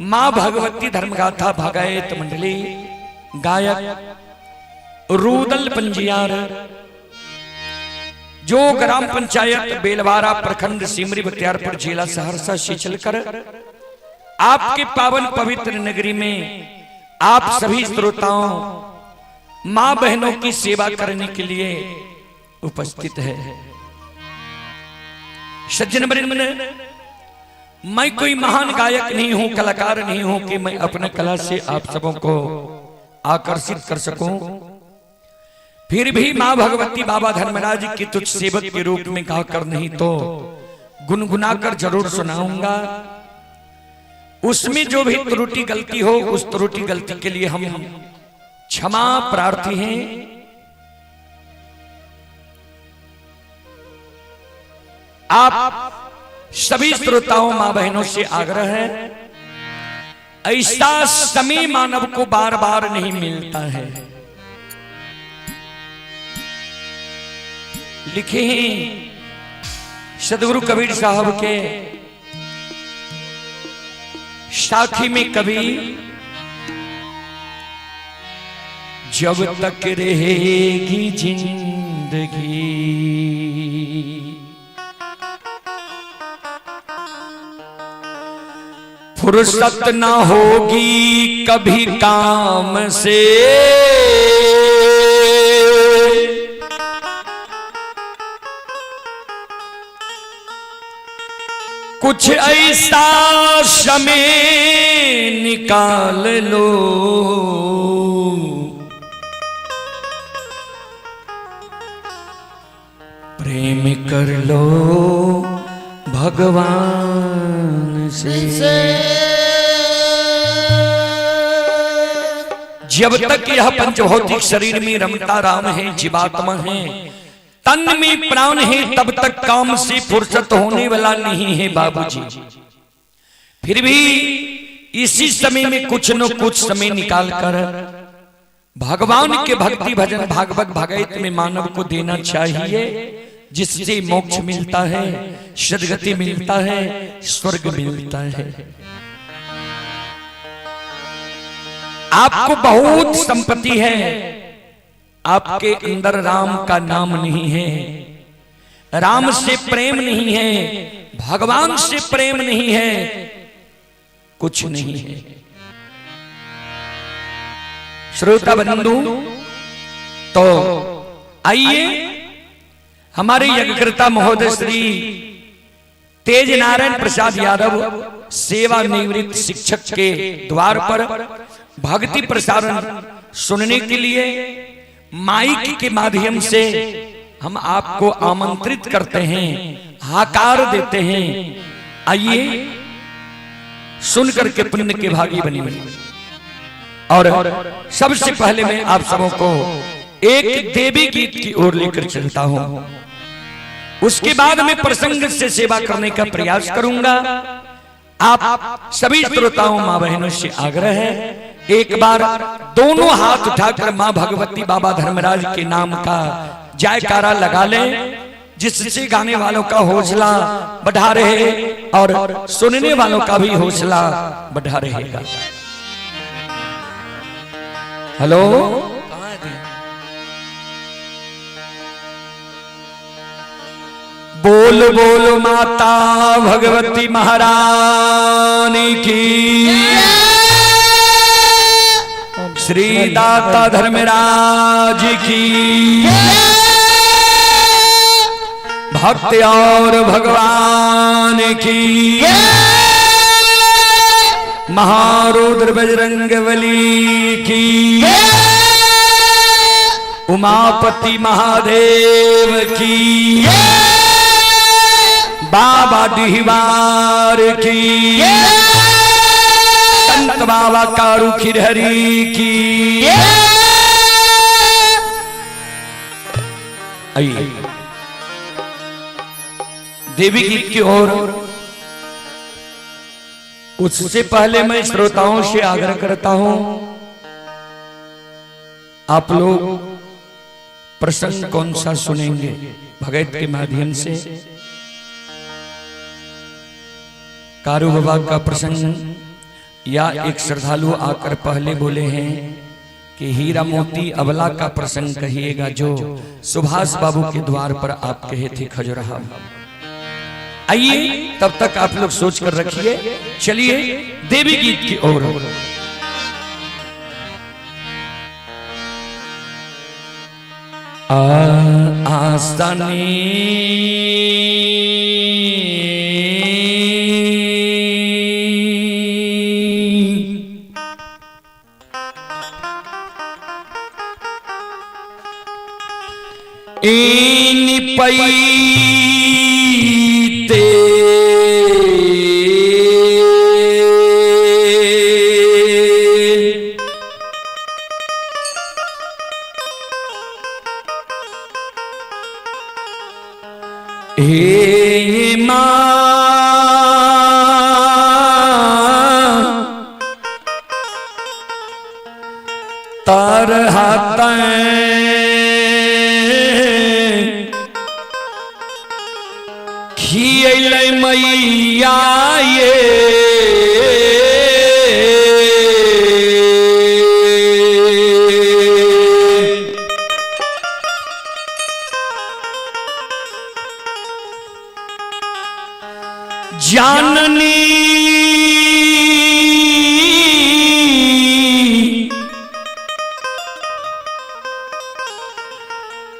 मां भगवती धर्मगाथा भागायत मंडली गायक रूदल पंजियार जो ग्राम पंचायत बेलवारा प्रखंड सिमरी बख्तियारपुर जिला सहरसा से चलकर आपके पावन पवित्र नगरी में आप सभी श्रोताओं मां बहनों की सेवा करने के लिए उपस्थित है। सज्जन वृंद, मैं कोई महान गायक नहीं हूं, कलाकार नहीं हूं कि मैं अपने कला से आप सबों को आकर्षित कर सकूं। फिर भी मां भगवती बाबा धर्मराज की तुझ सेवक के रूप में गाकर नहीं तो गुनगुनाकर जरूर सुनाऊंगा। उसमें जो भी त्रुटि गलती हो उस त्रुटि गलती के लिए हम क्षमा प्रार्थी हैं। आप सभी श्रोताओं मां बहनों से आग्रह है, ऐसा समय मानव को बार बार नहीं मिलता है। लिखे हैं सदगुरु कबीर साहब के साखी में कभी, जब तक रहेगी जिंदगी फुर्सत ना होगी कभी काम से, कुछ ऐसा समय निकाल लो प्रेम कर लो भगवान से। जब तक यह पंचभौतिक शरीर में रमता राम है, जीवात्मा है, तन में प्राण है, तब तक काम से फुर्सत होने वाला नहीं है बाबूजी। फिर भी इसी समय में कुछ न कुछ समय निकालकर भगवान के भक्ति भजन भागवत भागवत में मानव को देना चाहिए, जिससे मोक्ष मिलता है, सद्गति मिलता है, स्वर्ग मिलता है। आपको बहुत संपत्ति है, आपके अंदर राम का नाम नहीं है, राम से प्रेम नहीं है, भगवान से प्रेम नहीं है, कुछ नहीं है। श्रोता बंधु, तो आइए हमारे यज्ञकर्ता महोदय श्री तेज नारायण प्रसाद यादव सेवानिवृत्त शिक्षक के द्वार पर भक्ति प्रसारण सुनने के लिए माइक के माध्यम से हम आपको आमंत्रित करते हैं, हाकार देते हैं। आइए सुनकर के पुण्य के भागी बनिए। और सबसे पहले मैं आप सबों को एक देवी गीत की ओर लेकर चलता हूं, उसके बाद मैं प्रसंग से सेवा करने का प्रयास करूंगा। आप सभी श्रोताओं मां बहनों से आग्रह है, एक बार दोनों हाथ उठाकर मां भगवती बाबा धर्मराज के नाम का जयकारा लगा लें, जिससे गाने वालों का हौसला बढ़ा रहे और सुनने वालों का भी हौसला बढ़ा रहेगा। हेलो, बोल बोल माता भगवती महारानी की, श्री दाता धर्मराज की, भक्त और भगवान की, महारुद्र बजरंगबली की, उमापति महादेव की, बाबा डिहवार की, संत बाबा कारू खिरहरी की। आइए देवी गीत की ओर। उससे पहले मैं श्रोताओं से आग्रह करता हूं, आप लोग प्रसंग कौन सा सुनेंगे भगत के माध्यम से? कारू बाबा का प्रसंग या एक श्रद्धालु आकर पहले बोले हैं कि हीरा मोती अबला का प्रसंग कहिएगा जो सुभाष बाबू के द्वार पर आप कहे थे खजुराहा। आइए तब तक आप लोग सोच कर रखिए, चलिए देवी गीत की ओर। आस्तानी इन पैते हे मां तरहता खियले मैया ये जाननी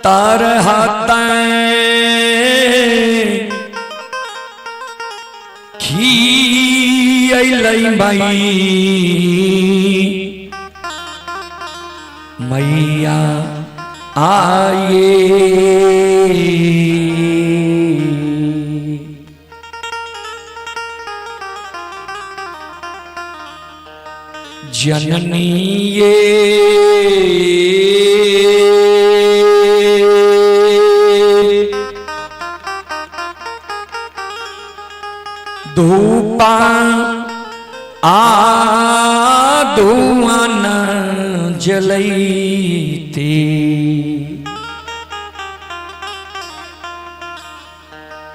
तरहता खियले मैया आए जननी ये धूपा धुआं न जलैते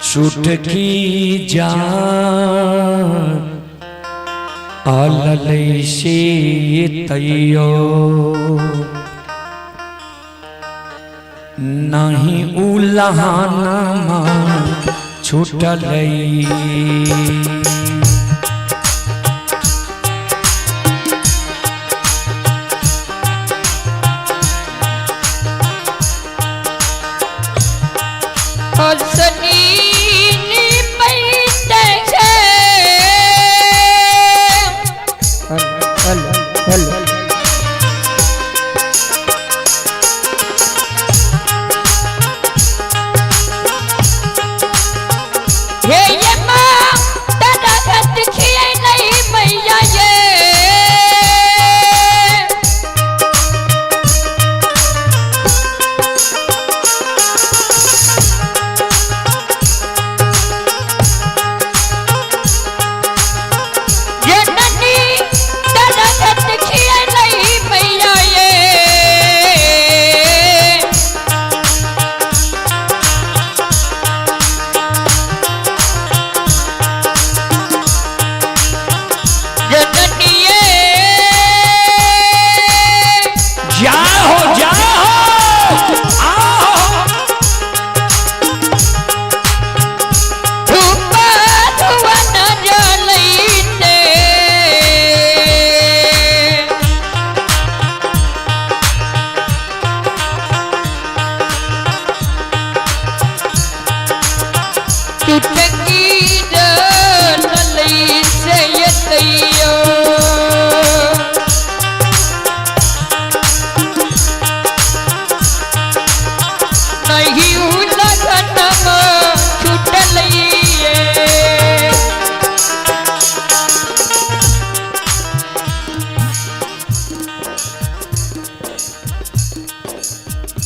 छुटकी जान आलले से तैयो नहीं उलहाना छुटलै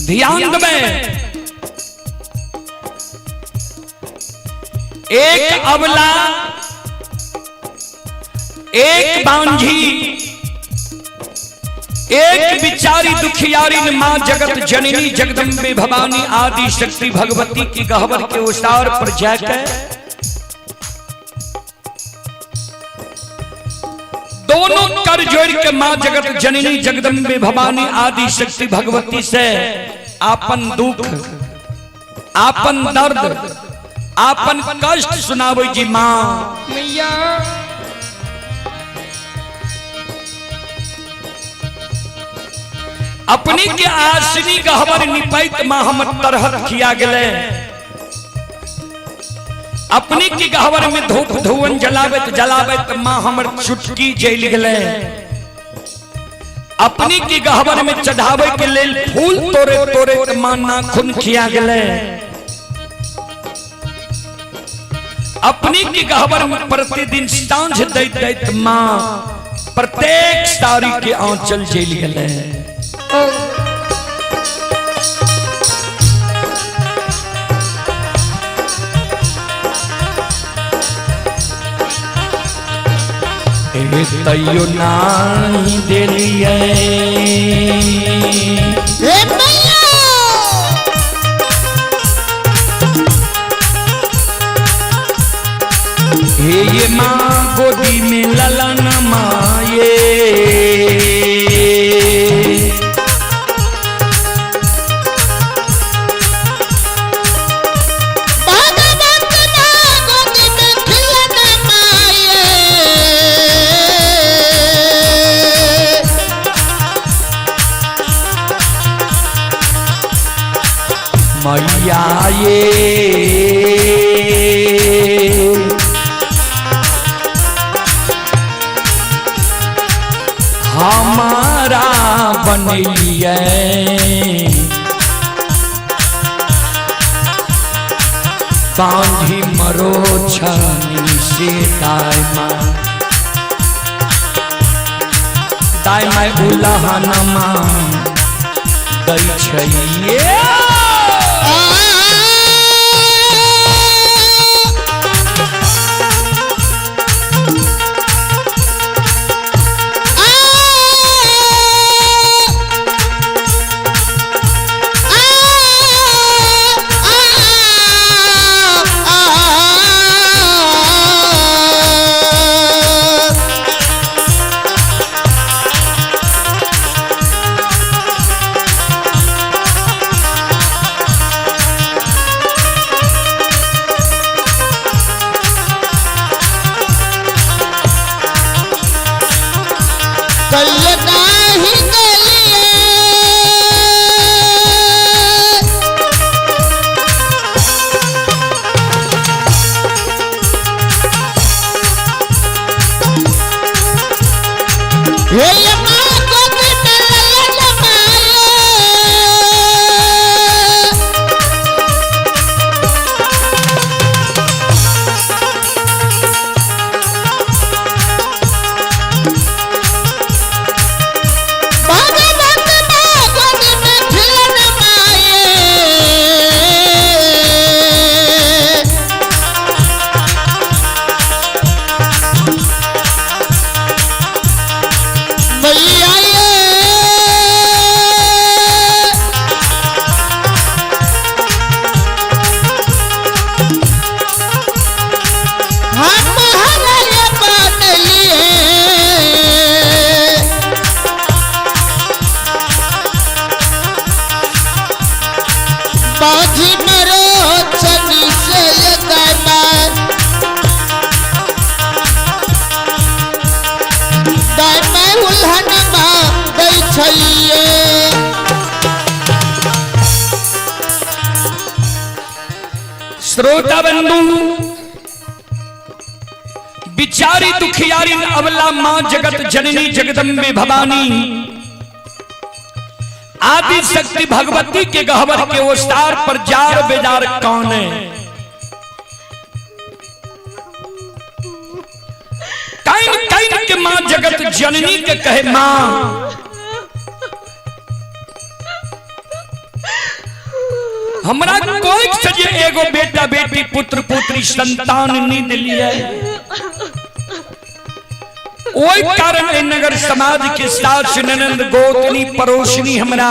ध्यान में एक अबला, एक बांझी, एक बिचारी दुखियारी मां जगत जननी जगदम्बे भवानी आदि शक्ति भगवती की गहवर के उसार पर जाकर दोनों कर जोड़ के मां जगत जननी जगदम्बे भवानी आदि शक्ति भगवती से आपन दुख, आपन दर्द, आपन कष्ट सुनावे जी मां मैया। अपनी के आसनी गहवर निपैत मां हम तरहत किया गले, अपनी की गहवर में धूप धुवन जलावत जलावत मां हमर चुटकी जल गले, अपनी की गहवर में चढ़ावे के लेल फूल तोरे तोरे मां नाखून किया गले, अपनी की गहवर में प्रतिदिन सांझ दैत दैत मां प्रत्येक सारी के आंचल जल गले। तैयो नहीं दिलिए ये माँ गोदी में ललन माये, मैया ये हमारा बनलिए, बांधी मरो छनी से दायमा दायमा उलहनमा दै छइए। श्रोता बंधु बिचारी दुखियारी अबला मां जगत जननी जगदम्बे भवानी आदि शक्ति भगवती के गहवर के ओसार पर जार बेजार कौन है। टाइम टाइम के मां जगत जननी के कहे मां हमरा कोई सजे एगो बेटा बेटी पुत्र पुत्री संतान नींद लिया, ओई कारण नगर समाज के साथ ननंद गोतनी परोसनी हमरा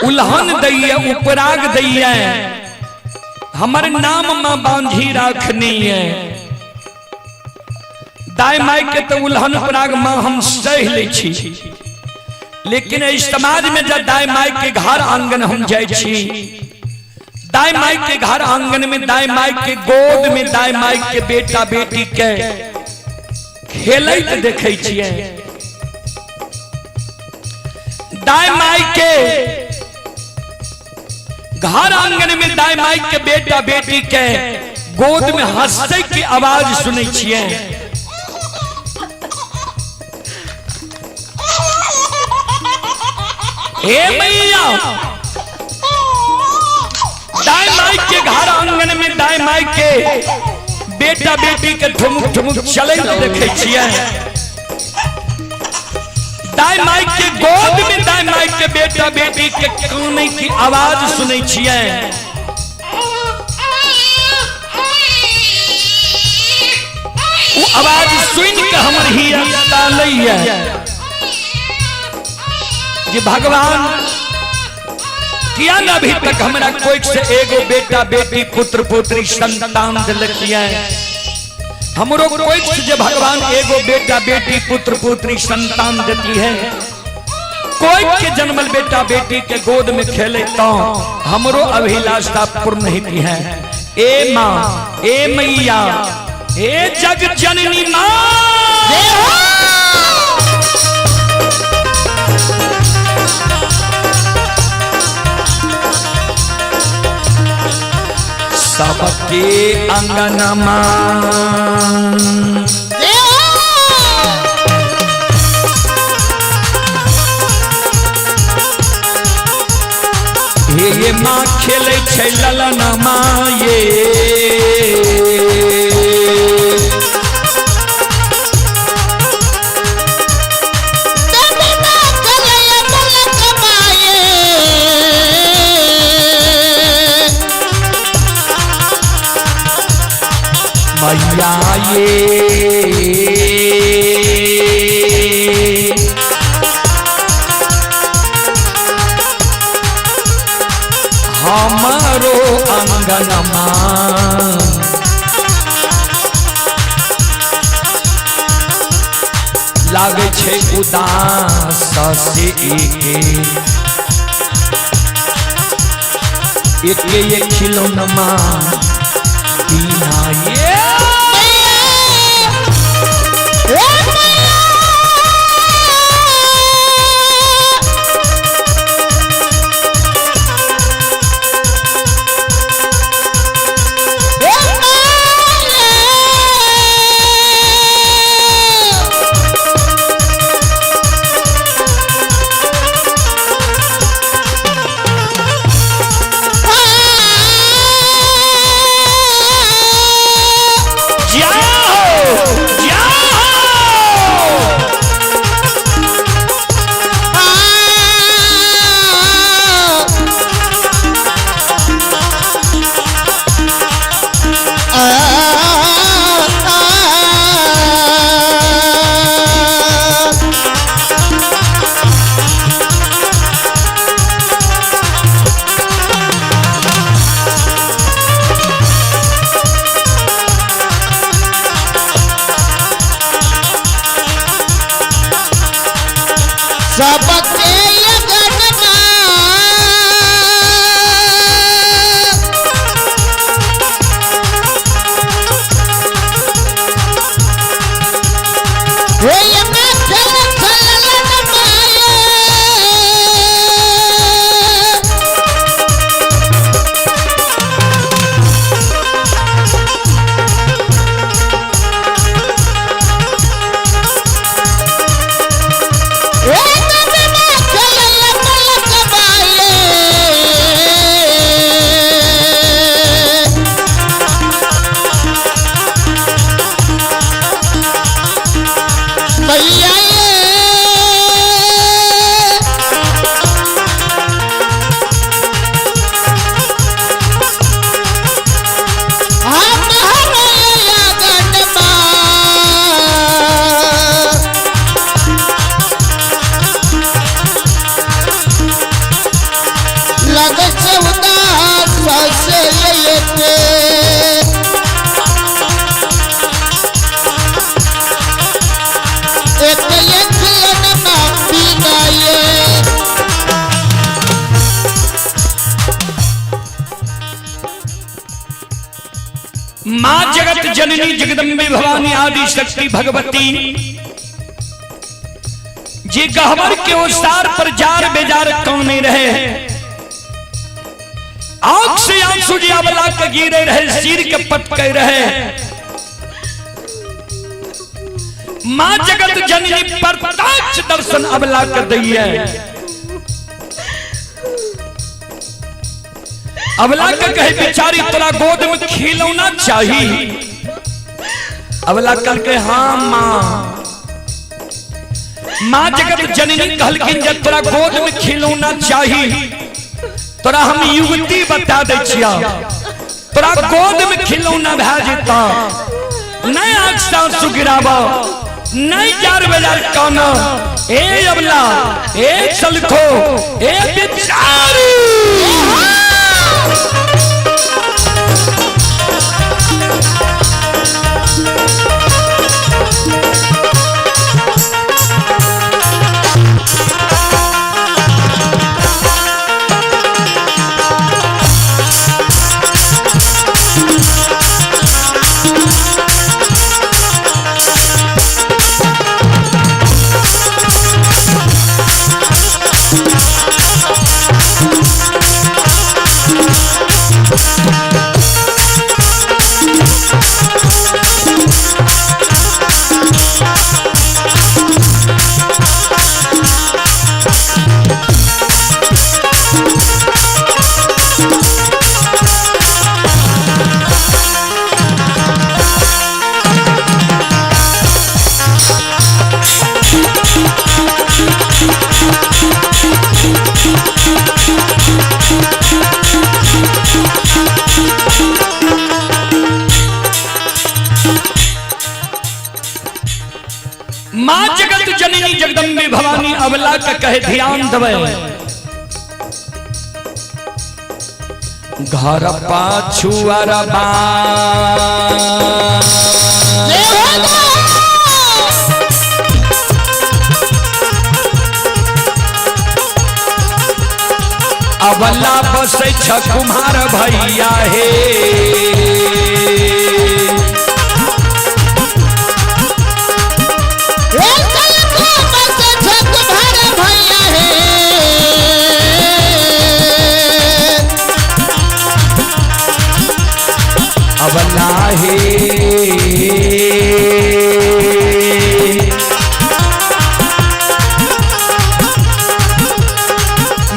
उल्हन दैया उपराग दैया हमर नाम मां बांधी राखनी है। दाई माई के तो उल्हन पराग माँ हम सह ले छी, लेकिन इस समाज में जब दाई माई के घर आंगन हम जाए छी, दाई माई के घर आंगन में दाई माई के गोद में दाई माई के बेटा बेटी के खेलैत देखे छिए। दाई माई के घर आंगन में दाई माई के बेटा बेटी के गोद में हंसै की आवाज सुनै छिए। हे मैया, दाई माई के घर आंगन में दाई माई के बेटा बेटी के ठुमुक ठुमुक चले देखे छिए। दाई माई के गोद में दाई माई के बेटा बेटी के काने की आवाज सुनै छिए। वो आवाज सुन के हमर ही तालैया कि भगवान किया न अभी तक हमरा कोई से एगो बेटा बेटी पुत्र पुत्री संतान दिलकिया। हमरो कोई से भगवान एगो बेटा बेटी पुत्र पुत्री संतान देती है। कोई के जन्मल बेटा बेटी के गोद में खेले तो हमरो अभिलाषा पूर्ण होती है। ए माँ, ए मैया, ए जग जननी माँ, सबके अंगनमा ये माँ खेले छै ललनमा ये मैया ये हमारो अंगनमा लागे छे उदास से एक खिलौनमा बिना ये जगत जननी जगदम्बे भवानी आदि शक्ति भगवती जी गहवर के ओसार पर जार बेजार कौने रहे, आंख से आंसू जी अबला के गिरे रहे, सिर के पटके रहे। मां जगत जननी पर प्रत्यक्ष दर्शन अबला कर दी है। अबला का कहे बेचारी तोरा गोद में खिलौना चाहिए। अबला कल के हाँ मां जगत जननी कहलकिन जब तोरा गोद में खिलौना चाहिए तोरा हम युवती बता दे छिया, तोरा गोद में खिलौना भे जेता, नहीं आंख से आंसू गिरावा, नहीं जार बेजार काना। ए अबला ए चलखो ए बेचारी मां जगत जननी जगदम्बे भवानी अबला का कहे ध्यान दबे। घर पाछुअरबा अबला बसे छ कुम्हार भैया हे, अबला हे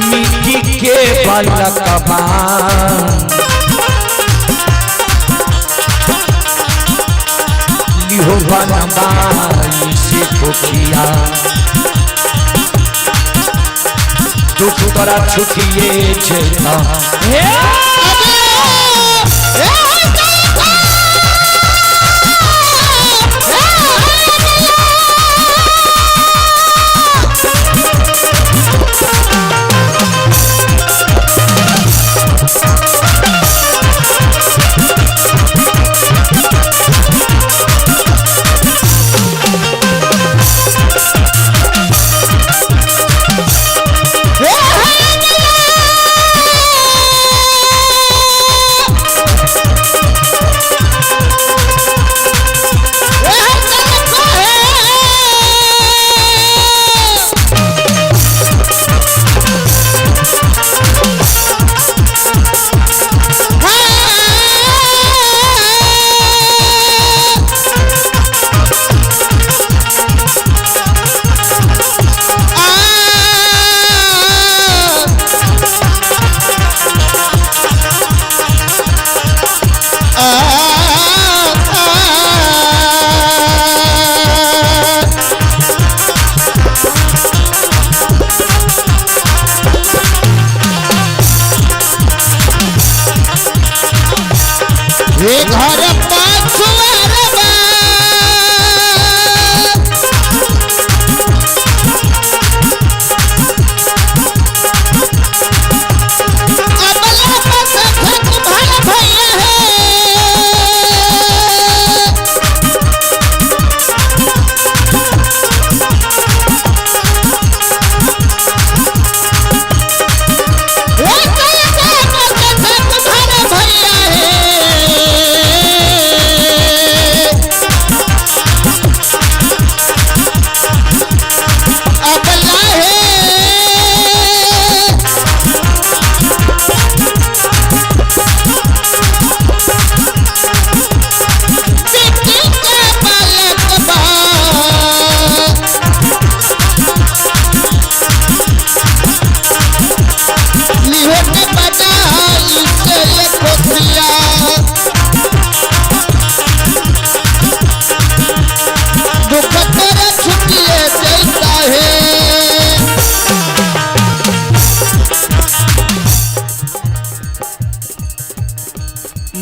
मिट्टी के बालकबा लिहो बनबाई से कोठिया, दुख तोरा छुटिए छेता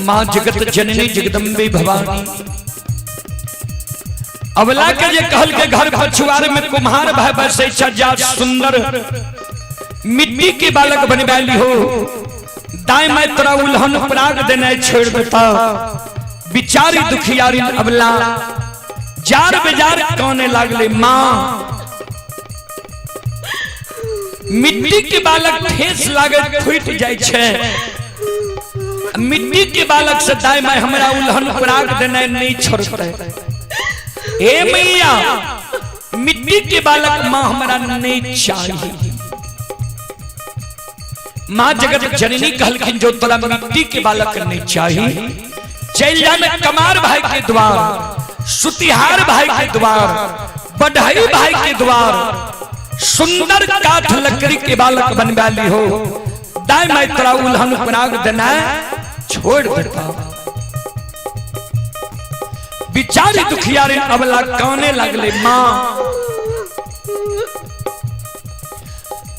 माँ जगत जननी जगदम्बे भवानी। अबला के जे कहल के घर पछुआर में कुम्हार भाई बसे सजा सुंदर मिट्टी के बालक बनवाली हो। दाई मैं तोरा उल्हन पराग देने छोड़ देता। बिचारी दुखियारी अबला जार बेजार काने लागले। माँ मिट्टी के बालक ठेस लागे फूट जाय छे। मिट्टी के बालक से दाई मैं हमरा उल्हन पराग देने नहीं छोड़ते। ए मैया मिट्टी के बालक माँ हमरा नहीं चाहिए। माँ जगत जननी कहलखिन जो तोरा मिट्टी के बालक नहीं चाहिए चल जा में कमार भाई के द्वार, सुतिहार भाई के द्वार, बढ़ई भाई के द्वार सुंदर काठ लकड़ी के बालक बनवाली हो। दाई मैं तोरा उल्हन पराग देना छोड़ देता। बिचारी दुखियारी अबला काने लगले। माँ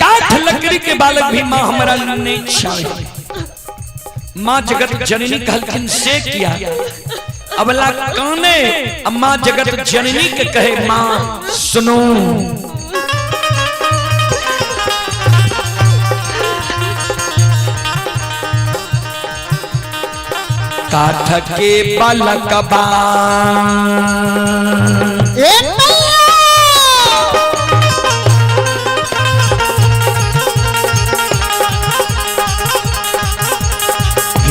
काठ लकड़ी के बालक भी माँ हमारा नहीं चाहिए। माँ जगत जननी कहलखिन से किया। अबला काने अम्मा जगत जननी के कहे माँ सुनो। काठ के बालक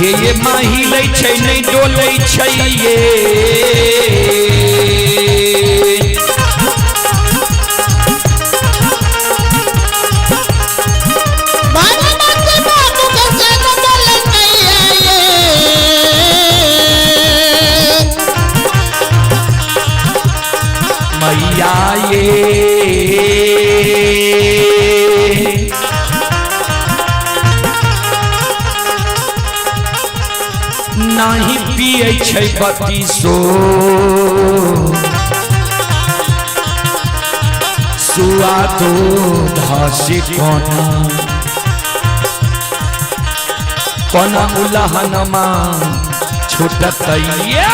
ये माही लै छै नहीं डोलै छै ये। मैया ये नहीं पिए छै बत्तीसो सुआदो धासी कोना कोना उलहनमा छुटतैया।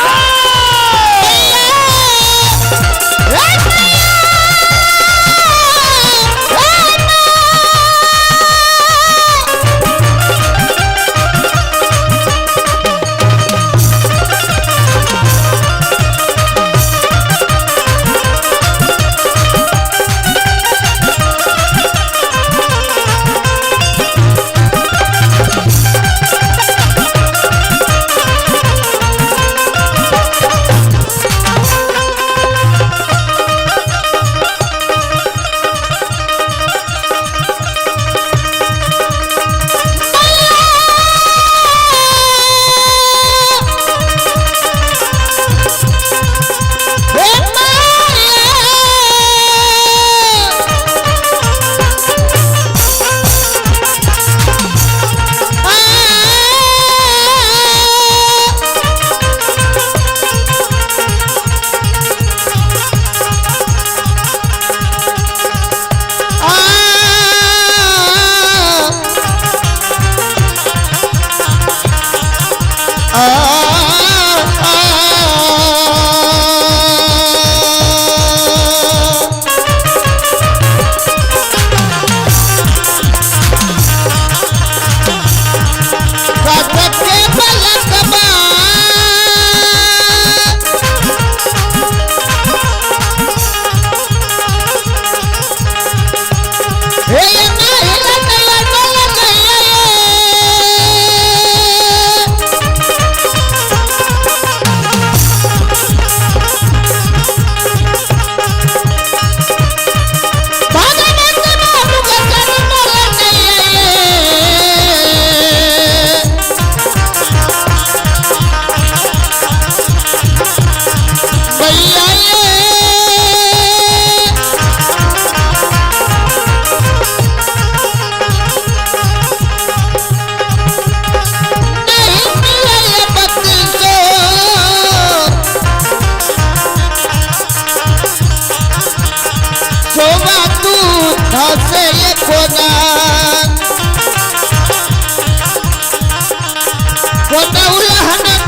Kota Ulahana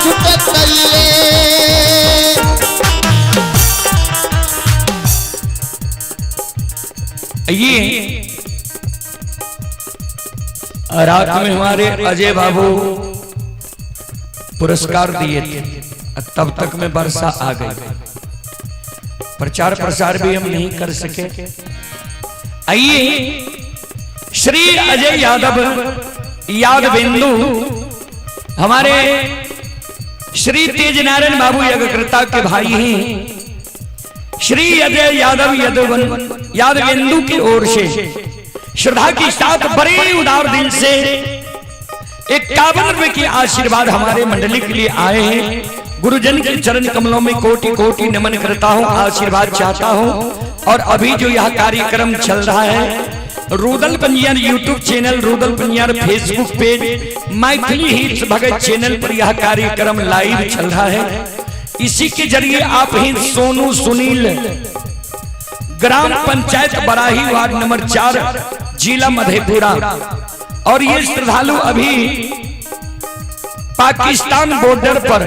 छुटक कइले। ये रात में हमारे अजय बाबू पुरस्कार दिए थे, तब तक में वर्षा आ गई, प्रचार प्रसार भी हम नहीं कर सके। आइए श्री अजय यादवेंदु हमारे श्री तेज नारायण बाबू यज्ञकर्ता के भाई हैं। श्री अजय यादवेंदु की ओर से श्रद्धा के साथ बड़े उदार दिल से 51 रुपए की आशीर्वाद हमारे मंडली के लिए आए हैं। गुरुजन के चरण कमलों में कोटि कोटि नमन करता हूँ, आशीर्वाद चाहता हूँ। और अभी जो यह कार्यक्रम चल रहा है, Rudal Panjiyar YouTube channel, Rudal Panjiyar Facebook page, Maithili hits Bhagat channel पर यह कार्यक्रम लाइव चल रहा है। इसी के जरिए आप ही Sonu Sunil, gram panchayat Barahi, ward number 4, जिला मधेपुरा। और ये श्रद्धालु अभी पाकिस्तान बॉर्डर पर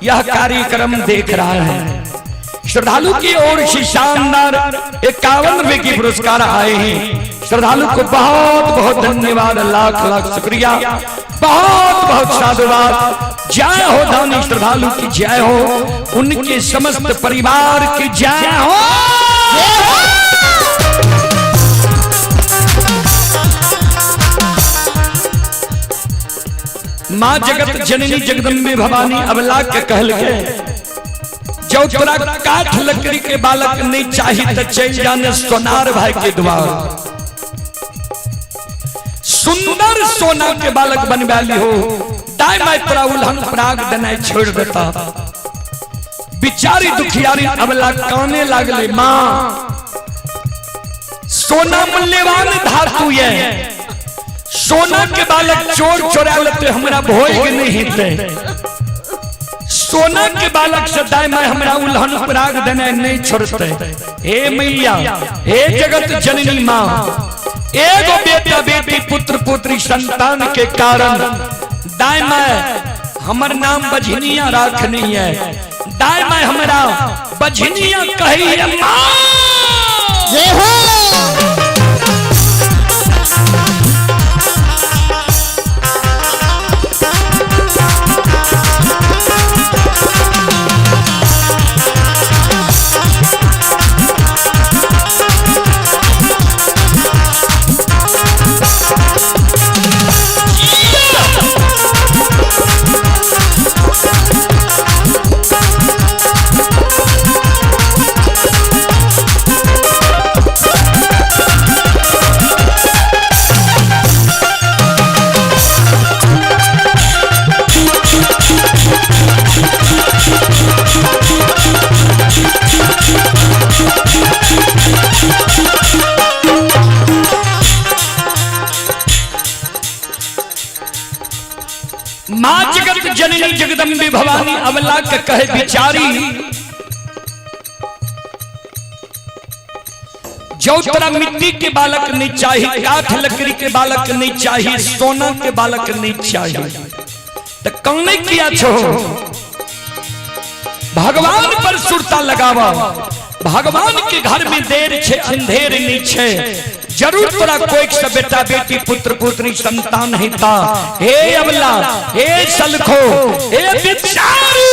यह कार्यक्रम देख रहा है। श्रद्धालु की ओर से शानदार 51 रुपए की पुरस्कार आए हैं। श्रद्धालु को बहुत बहुत धन्यवाद, लाख लाख शुक्रिया, बहुत बहुत साधुवाद। जय हो दानी श्रद्धालु की जय हो, उनके समस्त परिवार की जय हो। माँ जगत जननी जगदम्बे भवानी अबला के कहल के, जो तोरा काठ लकड़ी के बालक नहीं चाहिए तो चल जाने सोनार भाई के द्वार। सुंदर सोना के बालक बनवाली हो, दाई मैं तोरा उल्हन पराग दनाई छोड़ देता। बिचारी दुखियारी अबला काने लागले, माँ सोना मूल्यवान धातु है, सोना के बालक चोर चोरा लेते हमरा भोग नहीं हेते। सोना के बालक से दाई मैं हमरा उल्हन पराग देने नहीं छोड़ते। हे मैया, हे जगत जननी माँ, एगो बेटा बेटी पुत्र पुत्री संतान के कारण दाई मैं हमर नाम बझनिया राखनी है। दाई मैं हमरा बझनिया कही है माँ। जय हो। माँ जगत जननी जगदम्बे भवानी अबला के कहे बिचारी, जो तोरा मिट्टी के बालक नहीं चाहिए, काठ लकड़ी के बालक नहीं चाहिए, सोना के बालक नहीं चाहिए, तो कौन किया छो? भगवान पर सुरता लगावा। भगवान के घर में देर छे अंधेर नहीं छे। जरूर तोरा कोई सा बेटा बेटी पुत्र पुत्री संतान ही था। हे अबला, हे सलखो, हे बिचारी,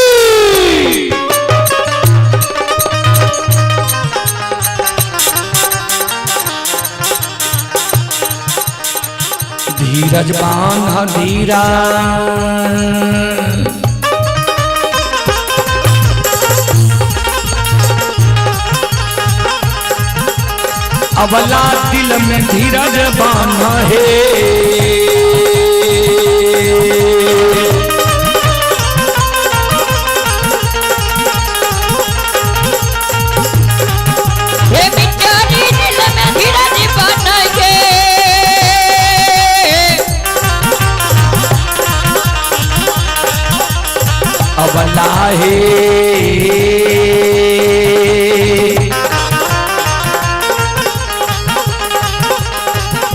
धीरज बांधा धीरा, अबला दिल में धीरज बांधा है। हे बिचारी दिल में धीरज बांधा है। अबला है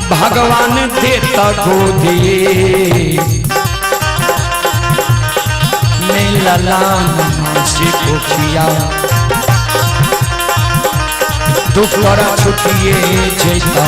भगवान देता को दिए, मैं लला से कोठिया दुपहरा छुटिए जैता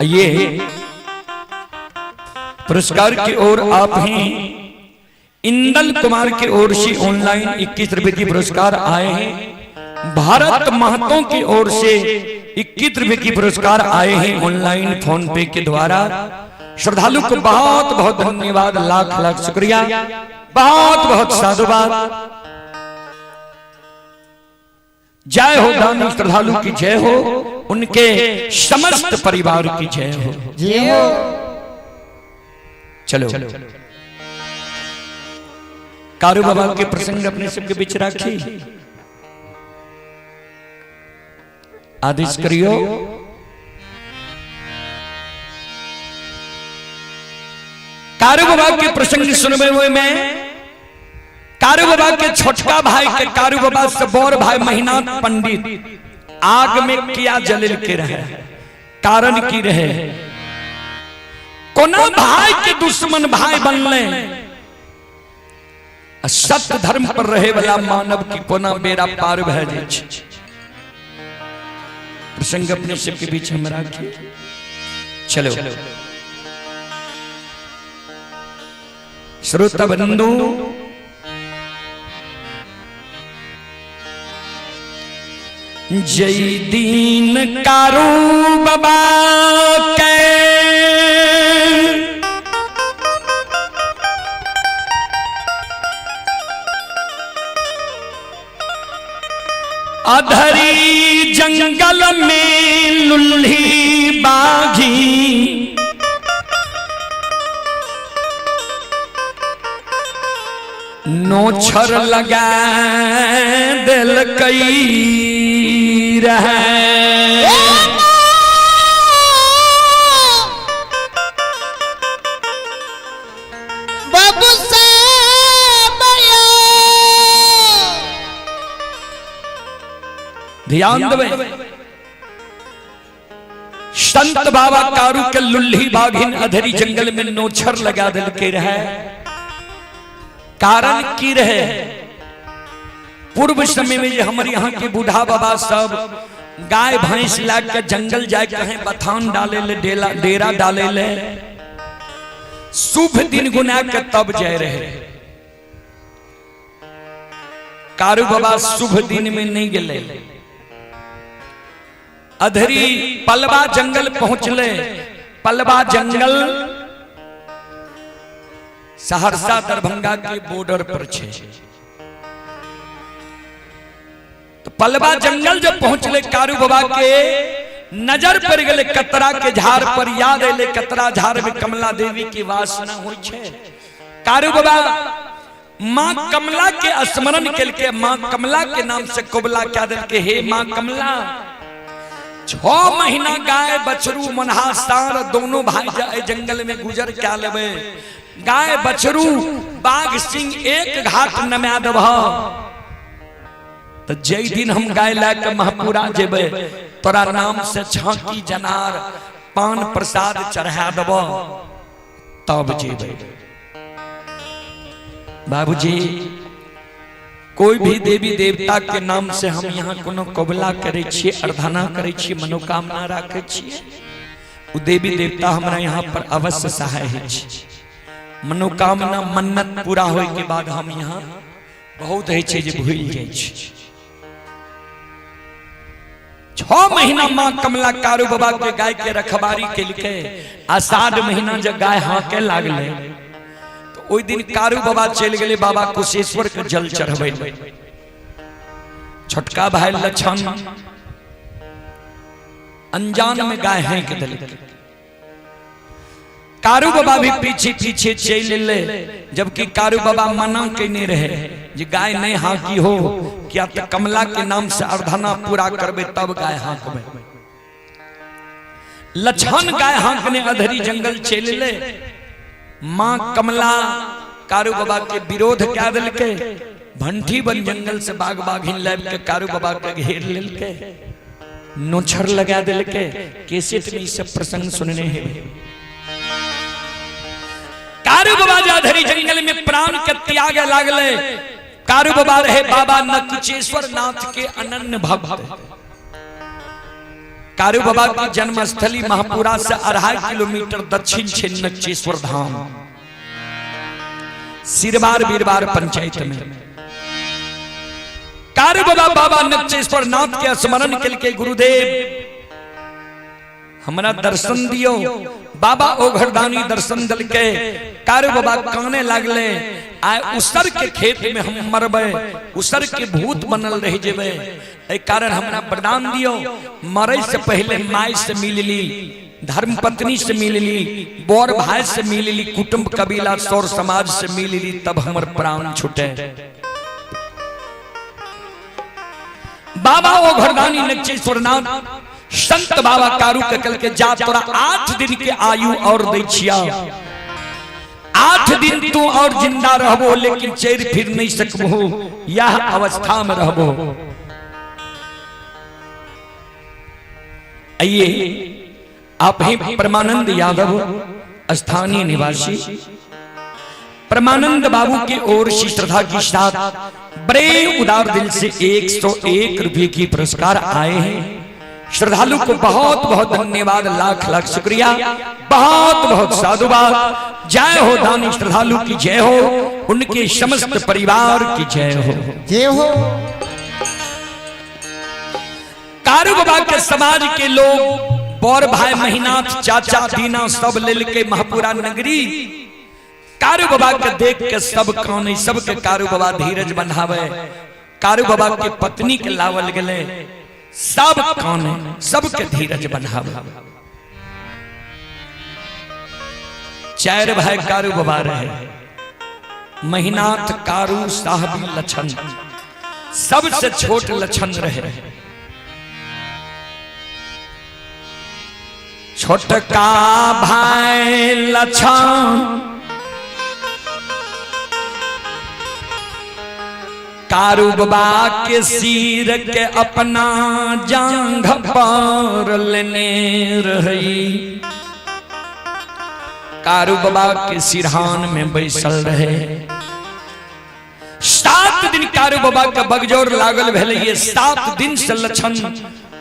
ये पुरस्कार की ओर आप ही इंदल कुमार की ओर से ऑनलाइन 21 रुपए की पुरस्कार आए हैं। भारत महतों की ओर से 21 रुपए की पुरस्कार आए हैं ऑनलाइन फोन पे के द्वारा। श्रद्धालु को बहुत बहुत धन्यवाद, लाख लाख शुक्रिया, बहुत बहुत साधुवाद। जय हो दानी श्रद्धालु की जय हो, उनके समस्त परिवार की जय हो। जय हो। चलो कारू बाबा के प्रसंग अपने सबके बीच राखी, आदेश करियो। कारू बाबा के प्रसंग सुनवे हुए में कारू बाबा के छोटका भाई के कारू बाबा से बड़ भाई महीनाथ पंडित आग में किया जलिल के रहे, कारण की रहे कोना भाई के दुश्मन भाई बनले, सत्य धर्म पर रहे वाला मानव की कोना बेरा पार भय जाय छै। प्रसंग अपने सबके बीच हम राखी। चलो श्रोता बंधु, जय दीन कारू बाबा के अधरी जंगल में लुल्ही बाघी, नोछर लगा दिल कई रहे। बाबू साहब ध्यान देवे, संत बाबा कारू के लुल्ही बाघिन अधरी जंगल में नोछर लगा दिल के रहे। कारण की रहे, पूर्व समय में हमारे यहाँ के बूढ़ा बाबा सब गाय भैंस ला के जंगल जाए कहें बथान डाले ले, डेरा डाले ले, शुभ दिन गुना के तब जाए रहे। कारू बाबा शुभ दिन में नहीं गए, अधरी पलवा जंगल पहुंचले। पलवा जंगल सहरसा दरभंगा के बॉर्डर पर छे। तो पलवा जंगल जब पहुंचले कारू बाबा के नजर पर गले कतरा के झाड़ पर। याद है कतरा झाड़ में कमला देवी की वासना हुई छे। कारू बाबा मां कमला के स्मरण के मां कमला के नाम से कोबला क्या दिल के, हे मां कमला 6 महीना गाय बछरू मनहा सार दोनों भाई जाए जंगल में गुजर क्या लेवे। गाय बछरू बाघ सिंह एक घाट नमा देव। तो जय दिन हम गाय लाके महपुरा जेबे, तोरा नाम से छाकी जनार पान प्रसाद चढ़ा देव तब जेबे। बाबूजी कोई भी देवी देवता के नाम से हम यहाँ कोनो कोबला करे छिए, आराधना करे छिए, मनोकामना राखे छिए, वो देवी देवता हमारा यहाँ पर अवश्य सहाय है। मनोकामना मन्नत पूरा होए के बाद हम यहाँ बहुत है जे भूल जाए। 6 महीना मां कमला कारू बाबा के गाय के रखबारी के लिए आषाढ़ महीना जब गाय हाके लागले तो ओई दिन कारू बाबा चल गए बाबा कुशेश्वर के जल चढ़ावे। छोटका भाई लक्षण अनजान में गाय है के दल। कारू बाबा भी पीछे पीछे चल ले, जबकि कारू बाबा मना के नहीं रहे जे गाय नहीं हाकी हो, क्या तो कमला के नाम से आराधना पूरा करबे तब गाय हाकबे। लछन गाय हाकने अधरी जंगल चल ले। मां कमला कारू बाबा के विरोध क्या दिल के, भंठी बन जंगल से बाघ बाघिन लाब के कारू बाबा के घेर लेल के, नोछर लगा दिल के। कैसेट में सब प्रसंग सुनने हैं। कारू बाबा जाधरी जंगल में प्राण के त्याग लागले। कारू बाबा रहे बाबा नकुचेश्वर नाथ के अनन्य भक्त। कारू बाबा की जन्मस्थली महापुरा से 2.5 किलोमीटर दक्षिण छे नकुचेश्वर धाम, सिरबार बीरबार पंचायत में। कारू बाबा बाबा नकुचेश्वर नाथ के स्मरण के गुरुदेव हमारा दर्शन दियो। बाबा ओघरदानी दर्शन दल के कारू बाबा काने लागले, आय उसर के खेत में हम मरबे, उसर के भूत बनल रह जेबे, ए कारण हमरा वरदान दियो। मरे से पहले माई से मिल ली, धर्म पत्नी से मिल ली, बोर भाई से मिल ली, कुटुंब कबीला सौर समाज से मिल ली, तब हमर प्राण छूटे। बाबा ओघरदानी नकुचेश्वर नाथ संत बाबा कारू के कल के जा तोरा 8 दिन के आयु और दै छिया। 8 दिन तू और जिंदा रहबो, लेकिन चैर फिर नहीं सकबो, यह अवस्था में रहबो। आइए आप ही परमानंद यादव स्थानीय निवासी परमानंद बाबू की ओर से श्रद्धा के साथ बड़े उदार दिल से 101 रुपये की पुरस्कार आए हैं। श्रद्धालु को बहुत बहुत धन्यवाद, लाख लाख शुक्रिया, बहुत बहुत साधुवाद। जय हो दानी श्रद्धालु की जय हो, उनके समस्त परिवार की जय हो, जय हो। कारू बाबा के समाज के लोग बौर भाई महीनाथ चाचा दीना सब लेल के महापुरा नगरी कारू बाबा के देख के सब काने, सबके कारू बाबा धीरज बंधावे। कारू बाबा के पत्नी के लावल गले, सब काने, सबके धीरज बंधावे। 4 भाई कारू बाबा रहे, महीनाथ कारू साहबी लछन, सबसे छोट लछन रहे। छोटका भाई लछन कारू बाबा के सिर के अपना जांघ पर लेने रही। कारू बाबा के सिरहान में बैसल रहे। 7 दिन कारू बाबा का बगजोर लागल भेल। ये 7 दिन से लक्षण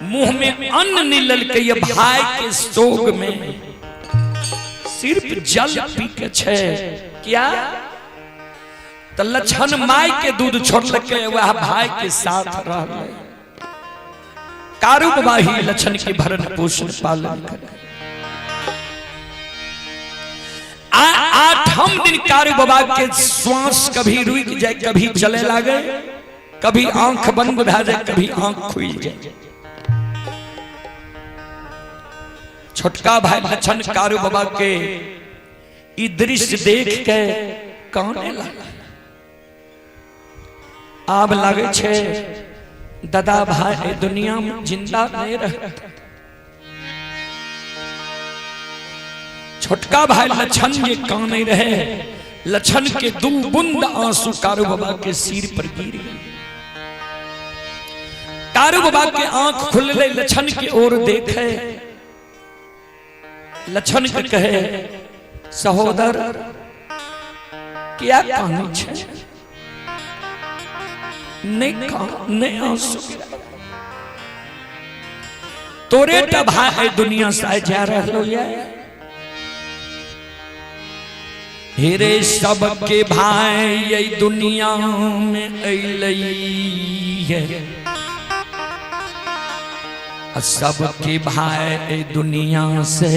मुंह में अन्न निलल के ये भाई के सोग में सिर्फ जल पी के छे। क्या तो लक्षण माई के दूध छोड़ के वह भाई के साथ रह गए। कारू बाबा ही लक्षण की भरण पोषण पालन करे। 8 दिन कारू बाबा के श्वास कभी रुक जाए, कभी चले लागे, कभी आंख बंद हो जाए, कभी आंख खुल जाए। छोटका भाई लक्षण कारू बाबा के ई दृश्य देख के काने लगा। आब लगे छे दादा भाई दुनिया में जिंदा नहीं रहे। छोटका भाई लक्षण ये काने रहे। लक्षण के 2 बूंद आंसू कारू बाबा के सिर पर गिर गए। कारू बाबा के आंख खुल गए। लक्षण की ओर देखे। लक्षण के कहे सहोदर क्या कहानी छे? नहीं आंसू तोरे टा भाई दुनिया से जा रहो ये। हेरे सबके भाई ये दुनिया में अइलई है। सबके भाई दुनिया से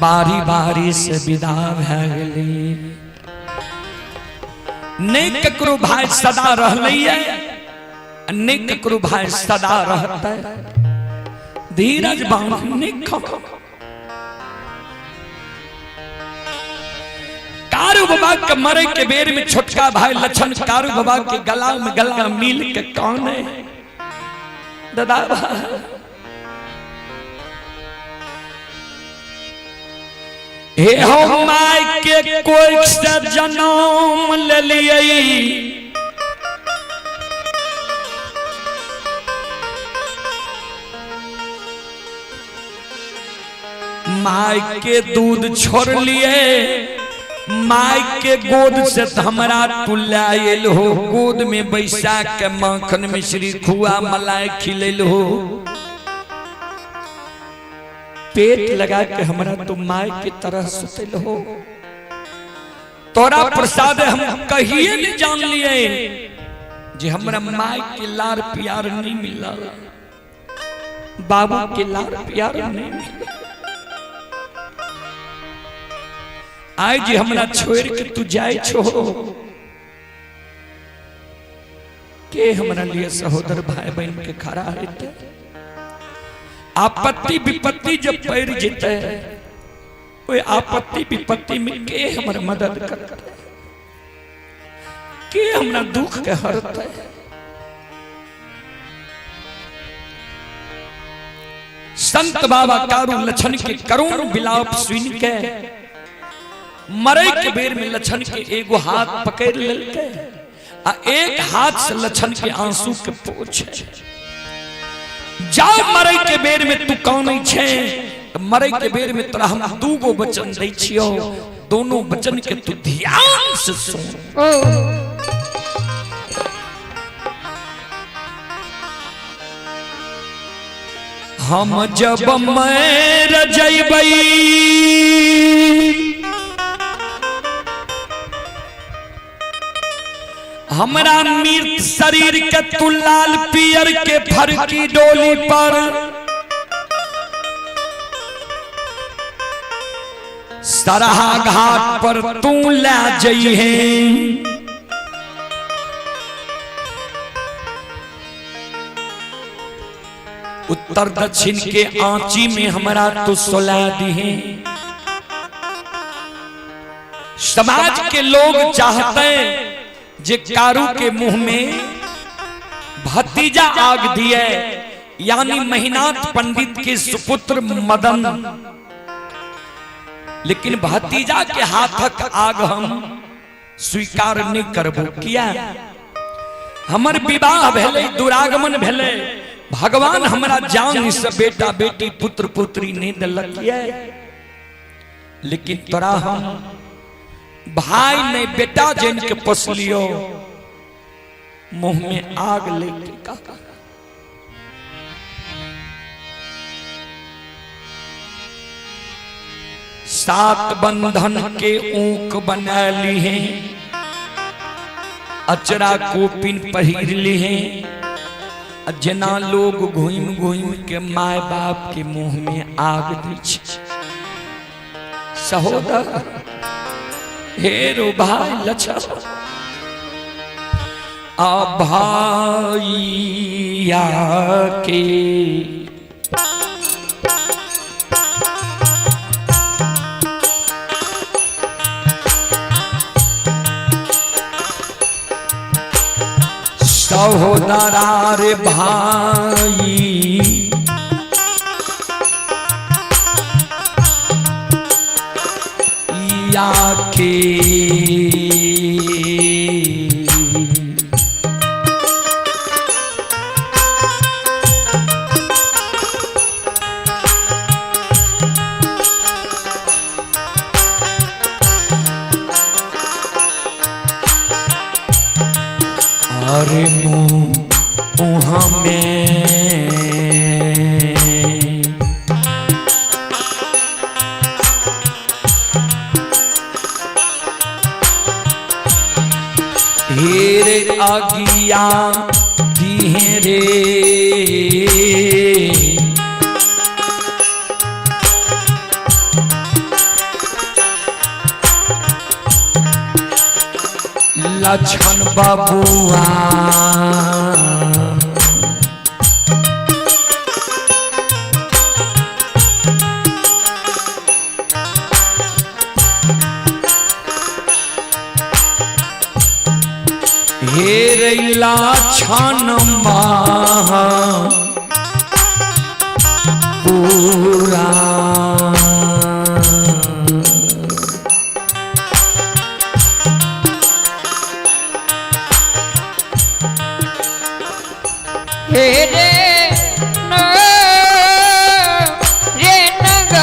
बारी बारी से विदा भैली। नहीं ककरो भाई सदा रहलैया, नहीं ककरो भाई सदा रहता। धीरज बांधने कारू बाबा के मरे के बेर में छोटका भाई लक्षण कारू बाबा के गला में गला मिल के काने दादा हे हो माई के कोई से जन्म ले लिये। माई के दूध छोड़ लिए। माई के गोद से हमरा तुलायल हो। गोद में बैसा के माखन मिश्री खुआ मलाई खिलल हो। पेट लगा के हमरा तुम माई की तरह सुतल हो। तोरा प्रसाद हम कहिए नहीं जान लिए जे हमरा माई के लार प्यार नहीं मिला, बाबू के लार प्यार नहीं मिला। आज जे हमरा छोड़ के तू जाए छो के हमरा लिए सहोदर भाई बहन के खड़ा है। आपत्ति विपत्ति जब पैर जीते कोई आपत्ति विपत्ति में के हमारे मदद करता है, के हमरा दुख के हरता है। संत बाबा कारू लक्षण के करोड़ विलाप सुन के मरे के बेर में लक्षण के एगो हाथ पकड़ लेके आ एक हाथ से लक्षण के आंसू के पोछे। जा मरे के बेर में तू कानै छे, मरे के बेर में तोरा हम 2 गो वचन दै छियो। दोनों वचन के तू ध्यान से सुन। हम जब मर जइबै हमरा मृत शरीर के तू लाल पियर के फरकी डोली पर सरहा घाट पर तू ले जइहे। उत्तर दक्षिण के आंची में हमरा तू सोला दिहे। समाज के लोग चाहते जे कारू के मुंह में भतीजा आग दिए, यानी महीनाथ पंडित के सुपुत्र मदन, लेकिन भतीजा के हाथक आग हम स्वीकार नहीं करबो। किया हमर विवाह भेले, दुरागमन भेले, भगवान हमरा जान से बेटा बेटी पुत्र पुत्री नहीं दिलक, लेकिन तोरा हम भाई नहीं बेटा जन के पोसलियो, मुंह में आग लेके कहा। सात बंधन के ऊक बना ली हैं, अचरा कोपिन पहिर ली हैं, जना लोग घूम घूम के माय बाप के मुंह में आग दी। सहोदर हेरो भाई लच्छा आ भाइया के सहोदरा रे भाई या के अरे मुँह में ढेर आगिया दिहे रे, लछन बबुआ हेरैला छन पूरा हेरे न रे नग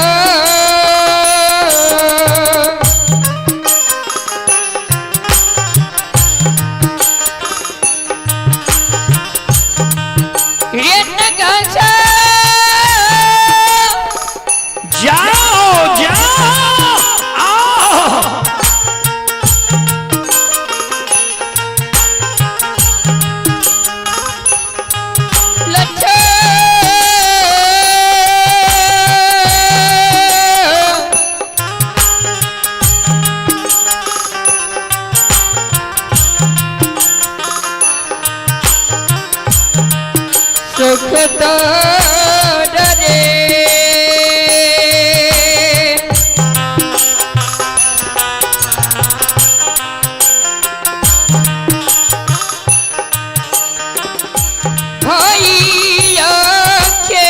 रे नग जाओ जाओ आओ लच्छा सुख तो डरे भैया के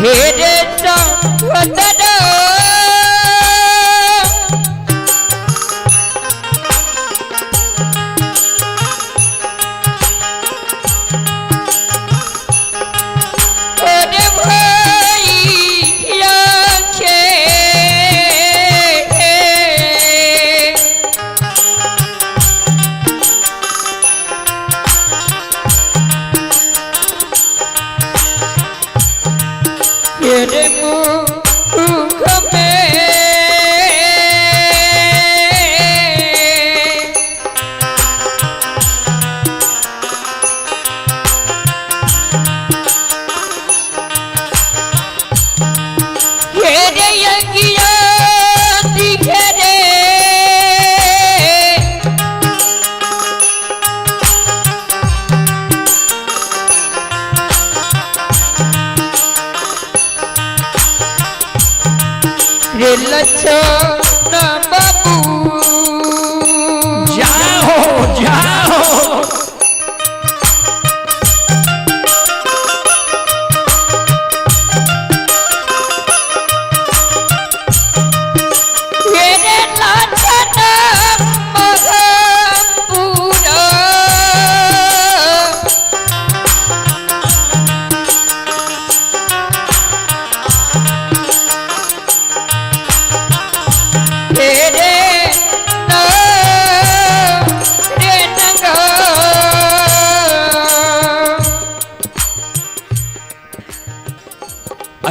हेरे सहोदर अरे भैया के तेरे मुख में तेरे यज्ञ दिखे रे रे लच्छन बाबू जाओ जाओ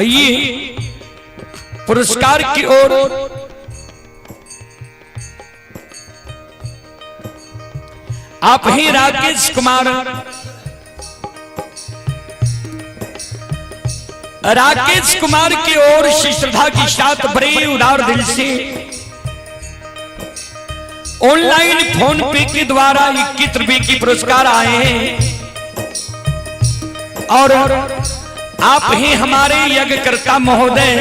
आइए पुरस्कार की ओर। आप ही राकेश कुमार, राकेश कुमार की ओर से श्रद्धा के साथ बड़े उदार दिल से ऑनलाइन फोन पे के द्वारा 21 रुपए की पुरस्कार आए हैं। और आप ही हमारे यज्ञकर्ता महोदय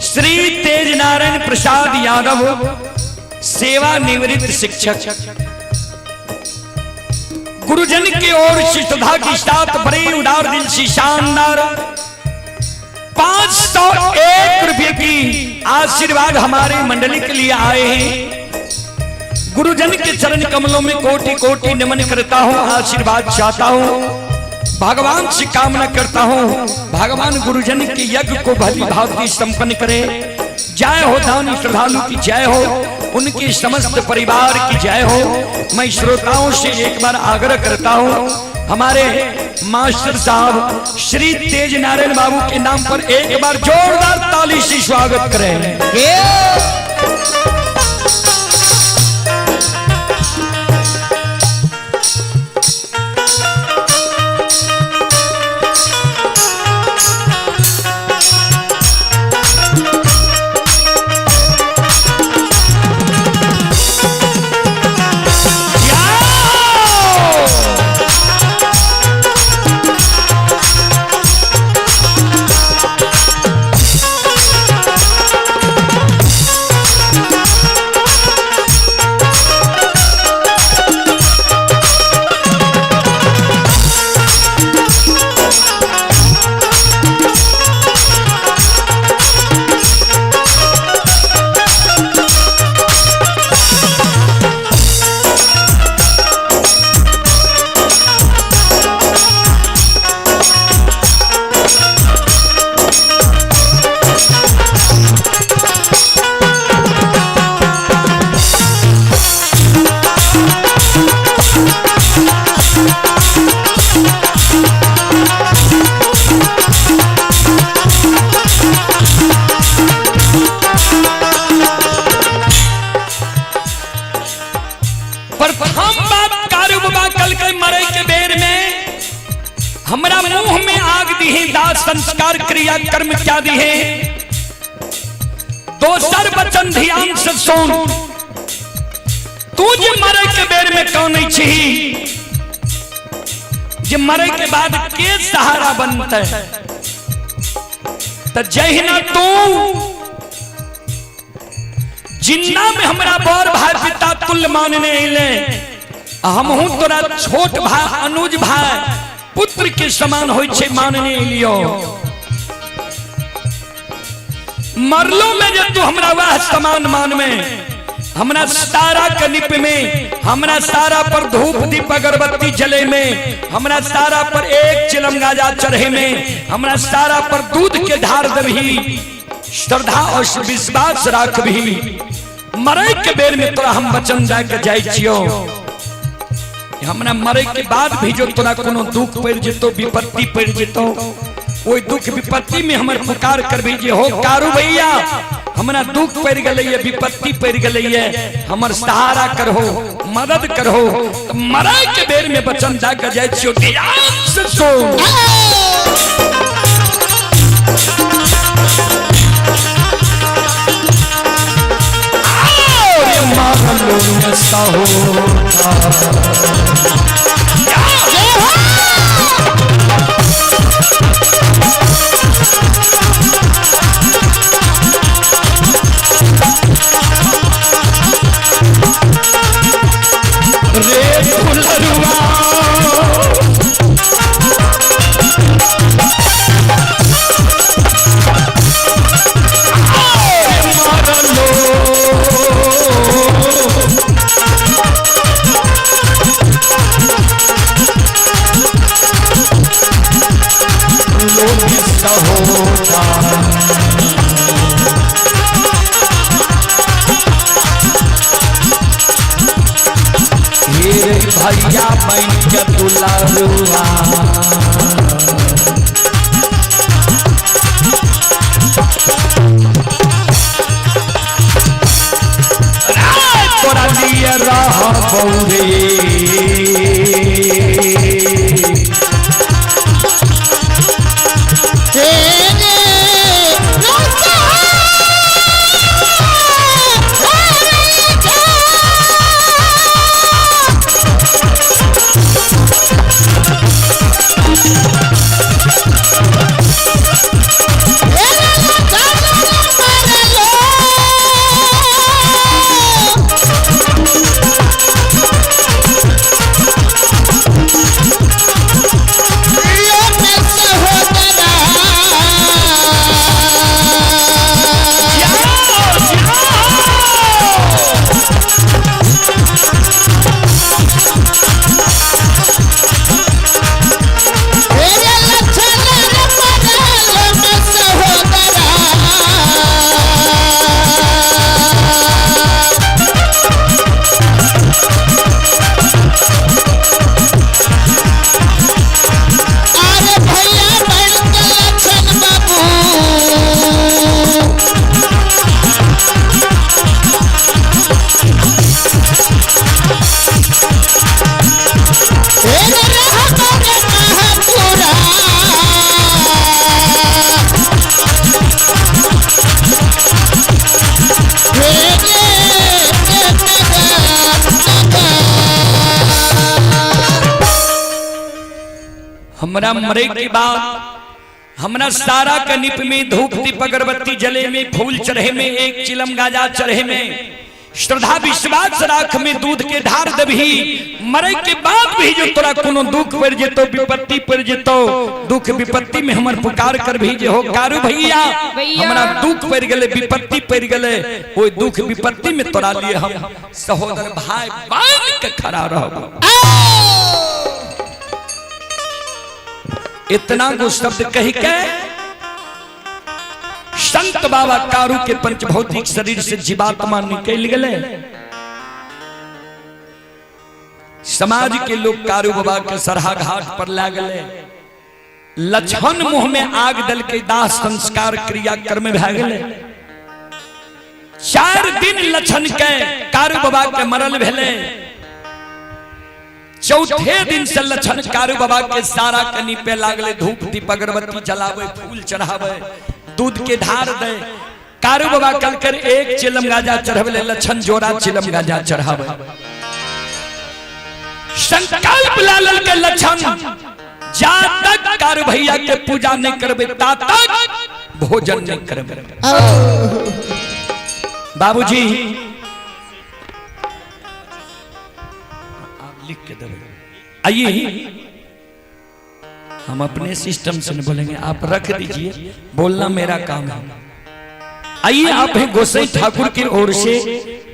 श्री तेज नारायण प्रसाद यादव, सेवानिवृत्त शिक्षक, गुरुजन की ओर से श्रद्धा के साथ बड़े उदार दिल से शानदार 501 रुपये की आशीर्वाद हमारे मंडली के लिए आए हैं। गुरुजन के चरण कमलों में कोटि कोटि नमन करता हूँ, आशीर्वाद चाहता हूँ, भगवान से कामना करता हूँ भगवान गुरुजन के यज्ञ को भली भांति संपन्न करे। जय हो दानी श्रद्धालु की जय हो, उनके समस्त परिवार की जय हो। मैं श्रोताओं से एक बार आग्रह करता हूँ, हमारे मास्टर साहब श्री तेज नारायण बाबू के नाम पर एक बार जोरदार ताली से स्वागत करें। हमरा मुंह में आग दी है, दास संस्कार क्रिया कर्म क्या दी है। दोसर वचन ध्यान से सुन, तू जे मरे के बेर में कौन छी, जे मरे के बाद के सहारा बनता है। तो जहिना तू जिन्ना में हमरा बड़ भाई पिता तुल्य मानने अइले, हमहू तोरा छोट भाई अनुज भाई पुत्र के समान होय छे मानने लियो। मरलो में जब तू हमरा वह समान मान में, हमरा सारा कनिप में, हमरा सारा पर धूप दीप अगरबत्ती जले में, हमरा सारा पर एक चिलम गाजा चढ़े में, हमरा सारा पर दूध के धार दबही, श्रद्धा और विश्वास राख भी। मरे के बेर में तोरा हम वचन दे के जाय छियो, हमरा मरे के बाद भी जो तोरा कोनो दुख पड़ जेतो, विपत्ति पड़ जेतो, ओई दुख विपत्ति में हमर पुकार कर भी जे हो कारू भैया हमरा दुख पड़ गलैये, विपत्ति पड़ गलैये, हमर सहारा करहो, मदद करहो। तो मरे के बेर में वचन दे के जाय छियो, ध्यान से सुन। भैया बन के दुलारुआ रहा बौरे हमरा मरे के बाद हमरा सारा के निप में धूप दीप अगरबत्ती जले में फूल चढ़े में एक चिलम गाजा चढ़े में श्रद्धा विश्वास राख में दूध के धार दबही मरे के बाद भी जो तोरा कोनो दुख पड़ जेतो विपत्ति पड़ जेतो दुख विपत्ति में हमर पुकार कर भी जे हो कारू भैया हमरा दुख पड़ गेले विपत्ति पड़ गेले ओई दुख विपत्ति में तोरा लिए हम सहोदर भाई बन के खड़ा रहब। इतना गो शब्द कही के संत बाबा कारू के पंचभौतिक शरीर से जीवात्मा निकल गए। समाज के लोग कारू बाबा के सरहा घाट पर ला गए। लछन मुंह में आग दल के दाह संस्कार क्रिया कर्म भा गए। 4 दिन लछन के कारू बाबा के मरल भेले। चौथे दिन से लछन कारू बाबा के सारा कनी पे लागले धूप दीप अगरबत्ती जलावे फूल चढ़ावे दूध के धार दे। कारू बाबा कल कर एक चिलम गाजा चढ़ावे लछन जोरा चिलम गाजा चढ़ावे। संकल्प लाल के लछन जा तक कारू भैया के पूजा नहीं करबे ता तक भोजन नहीं करबे। बाबूजी लिख के दे। आइए हम अपने सिस्टम से बोलेंगे, आप रख दीजिए, बोलना मेरा काम है। आइए आप हैं गोसाई ठाकुर की ओर से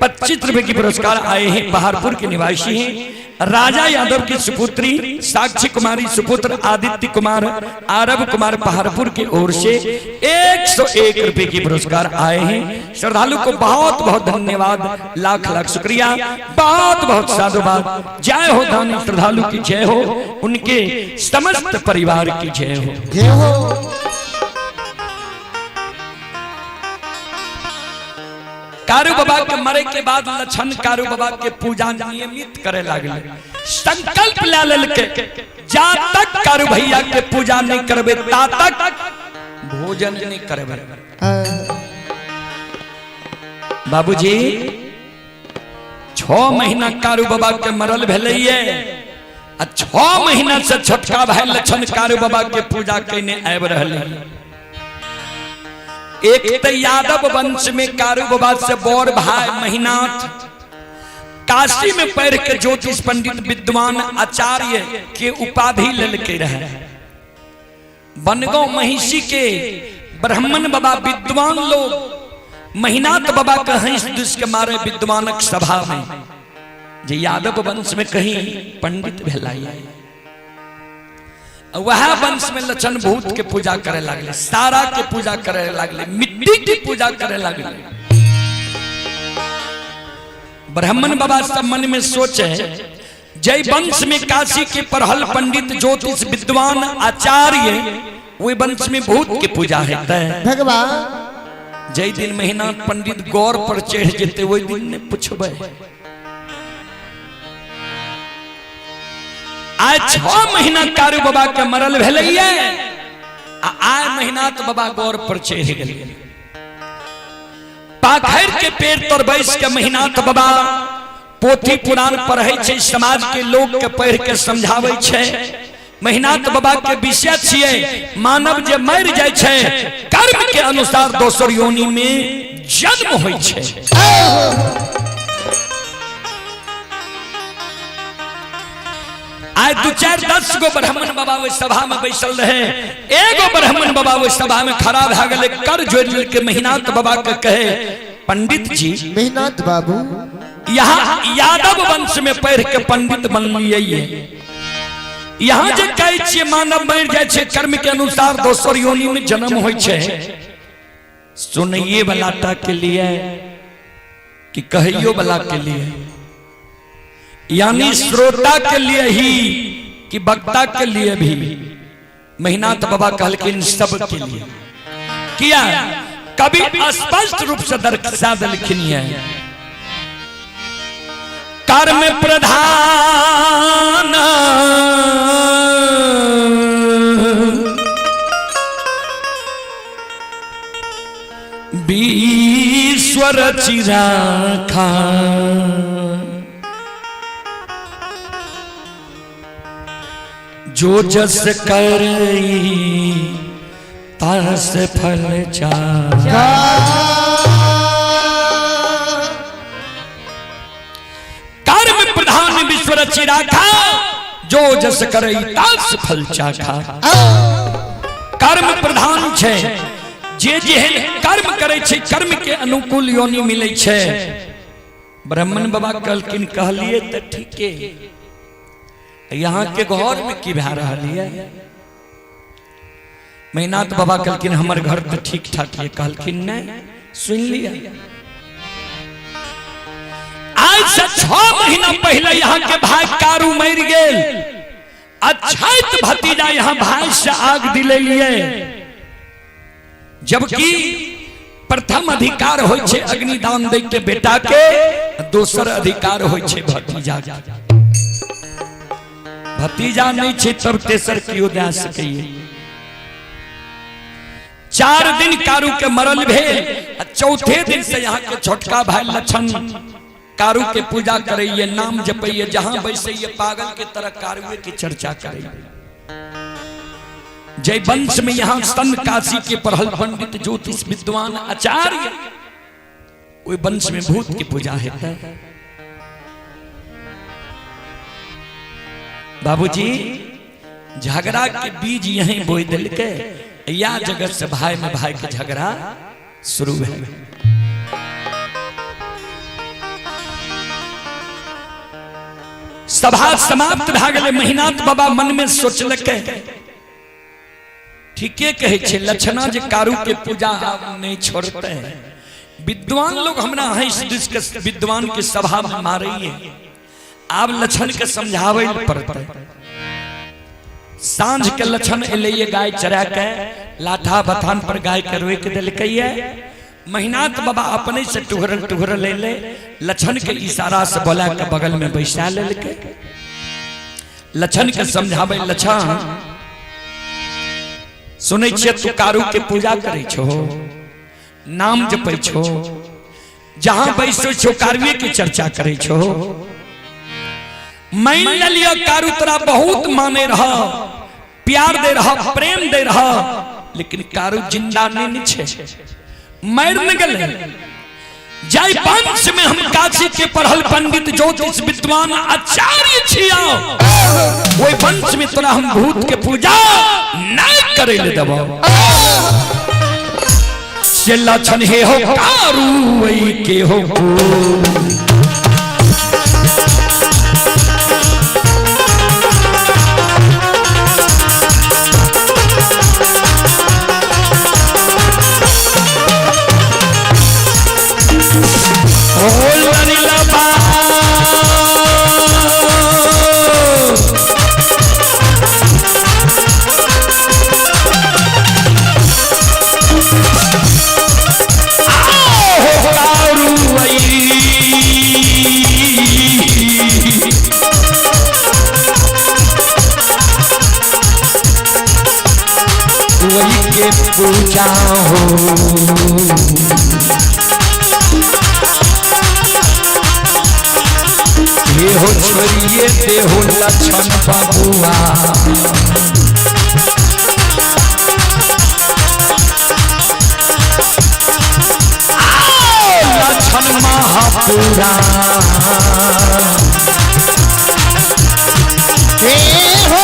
25 रुपए की पुरस्कार आए हैं। पहाड़पुर के निवासी हैं। राजा यादव की सुपुत्री साक्षी कुमारी सुपुत्र आदित्य कुमार आरब कुमार पहाड़पुर की ओर से 101 रुपए की पुरस्कार आए हैं। श्रद्धालु को बहुत बहुत धन्यवाद, लाख लाख शुक्रिया, बहुत बहुत साधुवाद। जय हो दानी श्रद्धालु की जय हो, उनके समस्त परिवार की जय हो, जय हो। कारू बाबा के मरे के बाद लछन कारू बाबा के पूजा नियमित करे लागले। संकल्प ले लेलके जा तक कारू भैया के पूजा नहीं करबे ता तक भोजन नहीं करबे। बाबूजी 6 महीना कारू बाबा के मरल भेलैये आ 6 महीना से छोटका भाई लछन कारू बाबा के पूजा कइने आब रहले। एक तो यादव वंश में कारू बाबा से बौर भाई महीनाथ काशी में पढ़ के ज्योतिष पंडित विद्वान आचार्य के उपाधि लेके रहे। बनगांव महिषी के ब्राह्मण बाबा विद्वान लोग महीनाथ बाबा का हंस दुष्ट के मारे विद्वानक सभा में जे यादव वंश में कहीं पंडित भेलाइए। वह वंश में लछन भूत के पूजा करे लागले, सारा के पूजा करे लागले, मिट्टी की पूजा करे लागले। ब्राह्मण बाबा सब मन में सोचे जय वंश में काशी के परहल पंडित ज्योतिष विद्वान आचार्य वही वंश में भूत के पूजा है भगवान। जय दिन महीना पंडित गौर पर चढ़ जेते वही दिन ने पूछबे आज 6 महीना कारू बाबा के मरल भेलैया आय महीना तो बाबा गौर पर चढ़ गेल पाखर के पेड़ तर बैस के महीना तो बाबा पोथी पुराण पढ़े छे समाज के लोग के पढ़ के समझावे छे महीना तो बाबा के विषय छिए मानव जे मर जाय छे कर्म के अनुसार दोसर योनि में जन्म होय छे आज 2-4-10 गो ब्राह्मण बाबा वो सभा में बैसल रहे एगो ब्राह्मण बाबा वो सभा में खड़ा भ गेले कर जोड़ के मेहनात बाबा के कहे पंडित जी मेहनात बाबू यहाँ यादव वंश में पढ़ के पंडित बनलिए यहाँ जे कहे छे मानव मर जाय छे कर्म के अनुसार दोसर योनि में जन्म होय छे सुनइए वाला के लिए कि कहियो वाला के लिए यानी श्रोता के लिए ही कि वक्ता के लिए भी मेहनात बाबा कहलकिन सब के लिए किया कभी स्पष्ट रूप से दर्शा देलखिन है कर्म प्रधान बीश्वर चिराखा जो जस करई तास फल चाहा कर्म प्रधान विश्वर चिराखा जो जस करई तास फल चाखा कर्म प्रधान छे जे जेहन कर्म करे छे कर्म के अनुकूल योनि मिले छे ब्राह्मण बाबा कहलकिन कहलिए त ठीके यहाँ के घर में की भा रहा है मेहनात बाबा कहलकिन हमर घर तो ठीक ठाक है कहलकिन नहीं सुन लिया आज से 6 महीना पहले यहाँ के भाई कारू मर गेल अछैत भतीजा यहाँ भाई से आग दिले लिए जबकि प्रथम अधिकार होय छे अग्निदान दे के बेटा के दोसर अधिकार होय छे भतीजा भतीजा नहीं छे तब तेसर कियो दे सके 4 दिन कारू के मरल भेल चौथे दिन से यहाँ के छोटका भाई लक्षण कारू के पूजा करइए नाम जपइए जहां बैसे ये पागल के तरह कारुए की चर्चा करइए जय वंश में यहाँ सन काशी के पढ़ल पंडित ज्योतिष विद्वान आचार्य ओई वंश में भूत की पूजा हेता बाबूजी झगड़ा के बीज यहीं बोई दिल के या जगत से भाई में भाई के झगड़ा शुरू है सभा समाप्त भ गेलै मेहनात बाबा मन में सोचलकै ठीके कहे छे लक्षणा जे कारू के पूजा नहीं छोड़ते विद्वान लोग हमरा के विद्वान के सभा में मारइए आप लक्षण के समझावे पड़ते सांझ के लक्षण एलिए गाय चरा के लाठा बथान पर गाय के रोक दिलकैये मेहनात बाबा अपने से टुहर ले ले लक्षण के इशारा से बोला के बगल में बैठा लेलकै लक्षण के समझावे लक्षण सुनै छियै तू कारू के पूजा करे छो नाम जपै छो जहां बैसो छो कारुए की चर्चा करे छो मान लियो कारू तोरा बहुत माने रहा प्यार दे रहा प्रेम दे रहा लेकिन कारू जिंदा नहीं छे मर न गेलै जय वंश में हम काशी के पढ़ल पंडित ज्योतिष विद्वान आचार्य छिया ओई वंश में तोरा हम भूत के पूजा नहीं करे ले देबो से लक्षण हे हो कारू वही के हो के पूजा हो। ये हो छोड़िए दे हो लक्षण बबुआ, लक्षण महापुरा हो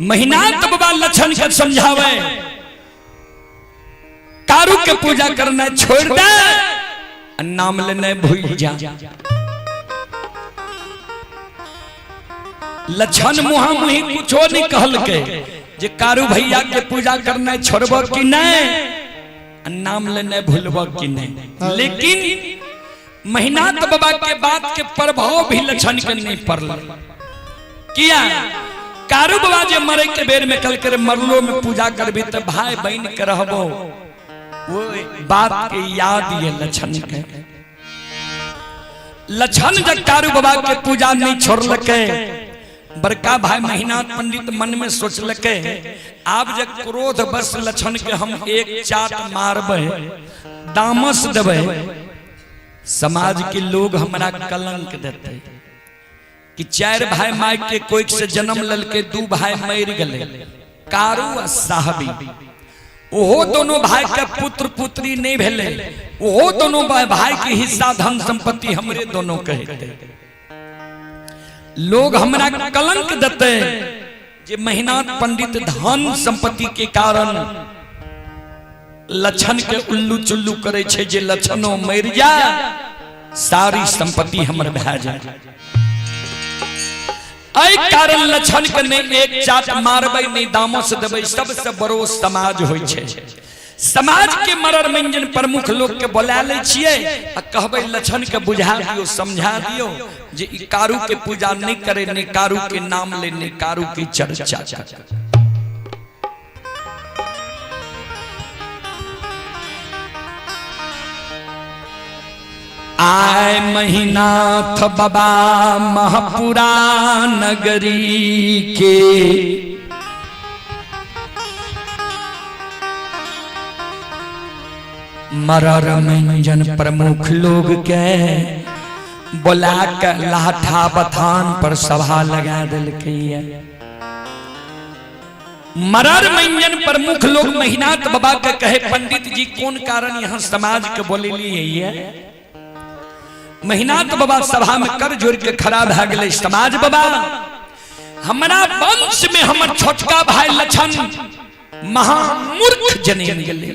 महीना तब बाबा लक्षण के समझावे, कारू के पूजा करना छोड़ दे, नाम लेने भूल जा। लक्षण मुहा मुही कुछो नहीं कहल के जे कारू भैया के पूजा करना छोड़ब कि नहीं, नाम लेने भूलब कि नहीं। लेकिन महीना बाबा के बात के प्रभाव भी लक्षण के नहीं पड़ल। किया कारू बाबा जे मरे के बेर में कल कर मरलो में पूजा करबी तो भाई बहन के रहबो, वो बात के याद ये लक्षण के। लक्षण जब कारू बाबा के पूजा नहीं छोड़लके, बड़का भाई महीनाथ पंडित मन में सोचलके आप जब क्रोध बस लक्षण के हम एक चाट मारबे, दामस देबे, समाज के लोग हमरा कलंक देते कि चार भाई माई के कोई से जन्म ललके, दू भाई मर गए, कारू आ साहबी। ओहो दोनों भाई के पुत्र पुत्री नहीं भेले, ओहो दोनों भाई के हिस्सा धन संपत्ति हमरे दोनों कहते। लोग हमरा कलंक देते जे महीनाथ पंडित धन संपत्ति के कारण लक्षण के उल्लू चुल्लू करे छे, जे लक्षणों मर जा सारी संपत्ति हमर भै जाए। आई कारण लक्षण के नहीं एक चाट मारबे नहीं दामोस देबे, सबसे बड़ो समाज होय छे। समाज के मरर मंजन प्रमुख लोग के बुला ले छिए आ कहबे लक्षण के बुझा दियो, समझा दियो जे ई कारू के पूजा नहीं करे, ने कारू के नाम ले, ने कारू की चर्चा करे। आय महीनाथ बाबा महपुरा नगरी के, मरर मंजन प्रमुख लोग के बुला के लाठा बथान पर सभा लगा दिलके। मरर मंजन प्रमुख लोग महीनाथ बाबा के कहे पंडित जी कौन कारण यहाँ समाज के बोले लिए। महीनाथ बाबा सभा में कर जोड़ के खड़ा भा गए, समाज बाबा हमारा वंश में हमर छोटका भाई लक्षण महामूर्ख जनेम गले,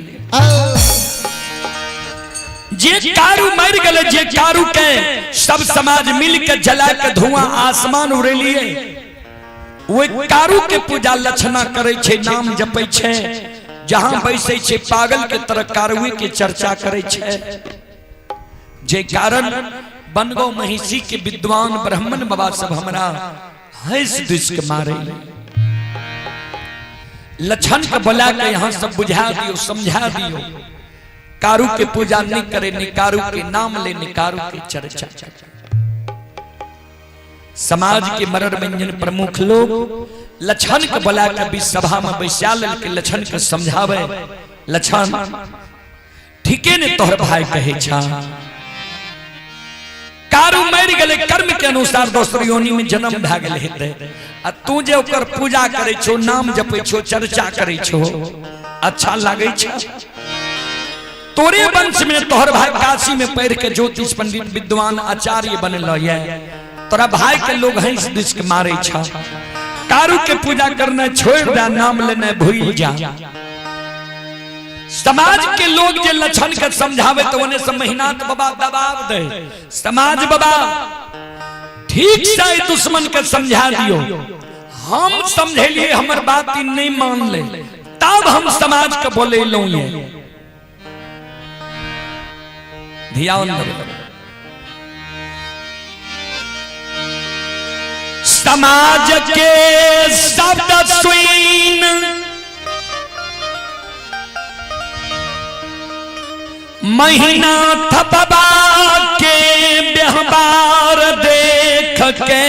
जे कारू मर गले, जे कारू के सब समाज मिल के जला के धुआं आसमान उड़ेलिए, वो कारू के पूजा लक्षणा करे छे, नाम जपे छे, जहां बैसे छे पागल के तरह कारुए के चर्चा करे छे। जे कारण बनगो महिषी के विद्वान ब्राह्मण बाबा सब हमरा हंस दिस के मारे। लक्षण के बुला के यहाँ सब बुझा दियो, समझा दियो, कारू के पूजा नहीं करे, निकारू के नाम ले, निकारू के चर्चा। समाज के मरण व्यंजन प्रमुख लोग लक्षण के बोला के बीच सभा में बैसा के लक्षण के समझावे। लक्षण ठीके ने तोहर भाई कहे छा, कारू मर गए कर्म के अनुसार दोसर योनि में जन्म भए गेल हेते, आ तू जे ओकर पूजा करे छो, नाम जपे छो, चर्चा करे छो, अच्छा लागे छा। तोरे वंश में तोहर भाई काशी में पढ़ के ज्योतिष पंडित विद्वान आचार्य बनल है, तोरा भाई के लोग हंस दिस के मारे छा। कारू के पूजा करना छोड़ दे, नाम लेना भूल जा। समाज के लोग जे लक्षण के समझावे तो उन्हें सब मेहनत बाबा दबाव दे। समाज बाबा ठीक से दुश्मन के समझा दियो, हम समझेलिए हमर बात नहीं मान ले, तब हम समाज के बोले लो। ये ध्यान दो, समाज के शब्द सुन महीना थपबा के व्यवहार देख के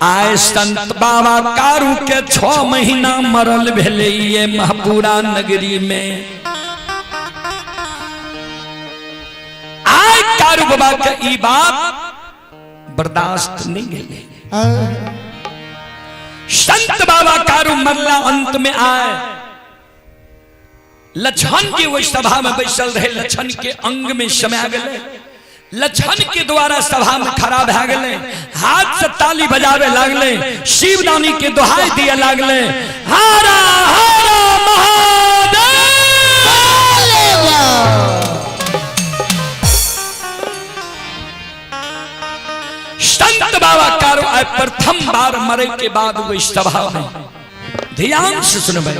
आए संत बाबा कारू के 6 महीना मरल भेले ये महपुरा नगरी में। आए कारू बाबा के ई बात बर्दाश्त नहीं गेले। संत बाबा कारू मरला, अंत में आए लक्षण के वही सभा में बैसल रहे, लक्षण के अंग में समा गए, लक्षण के द्वारा सभा में खड़ा भए गए, हाथ से ताली बजावे लागले, शिवदानी के दोहाई दिए लागले, हारा हारा महादेव। संत बाबा कारू आए प्रथम बार मरे के बाद वो सभा में ध्यान से सुनबे।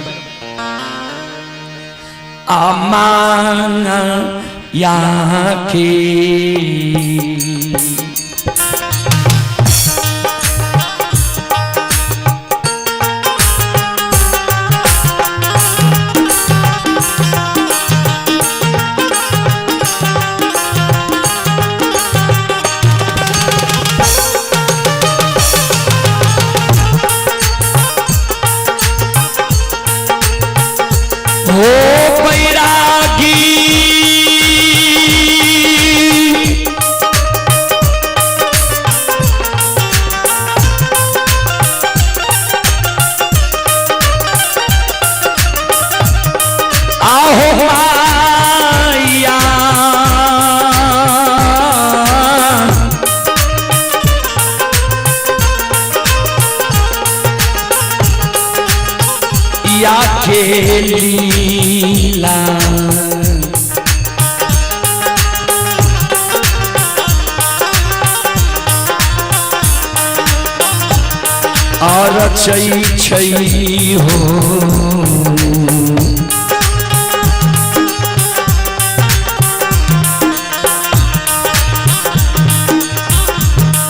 आमान या के लीला और छई छई हो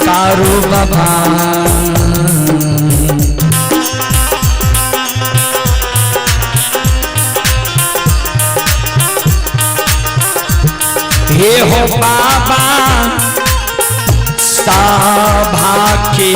कारू बाबा हे हो बाबा सभा के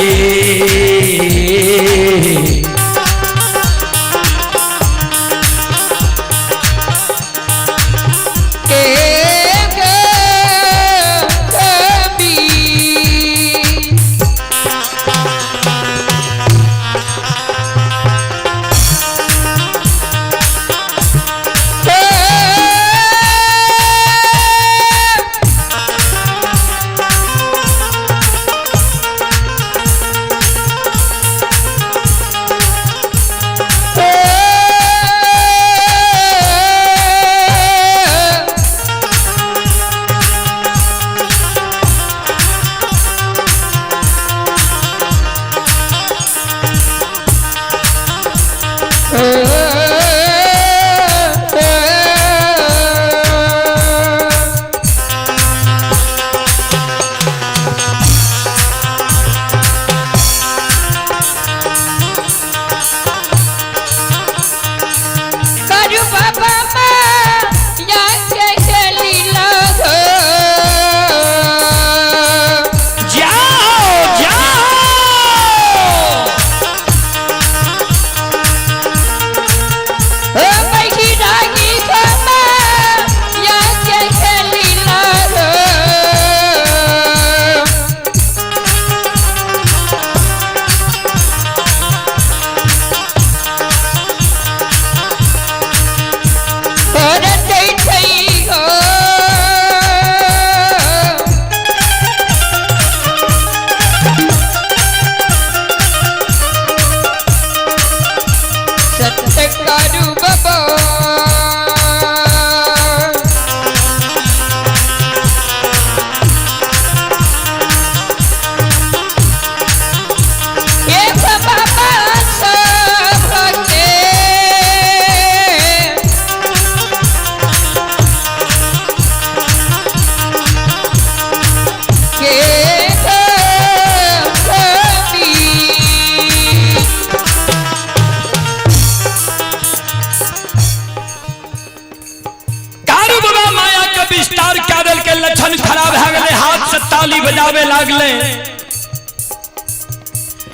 ताली बजावे लागले,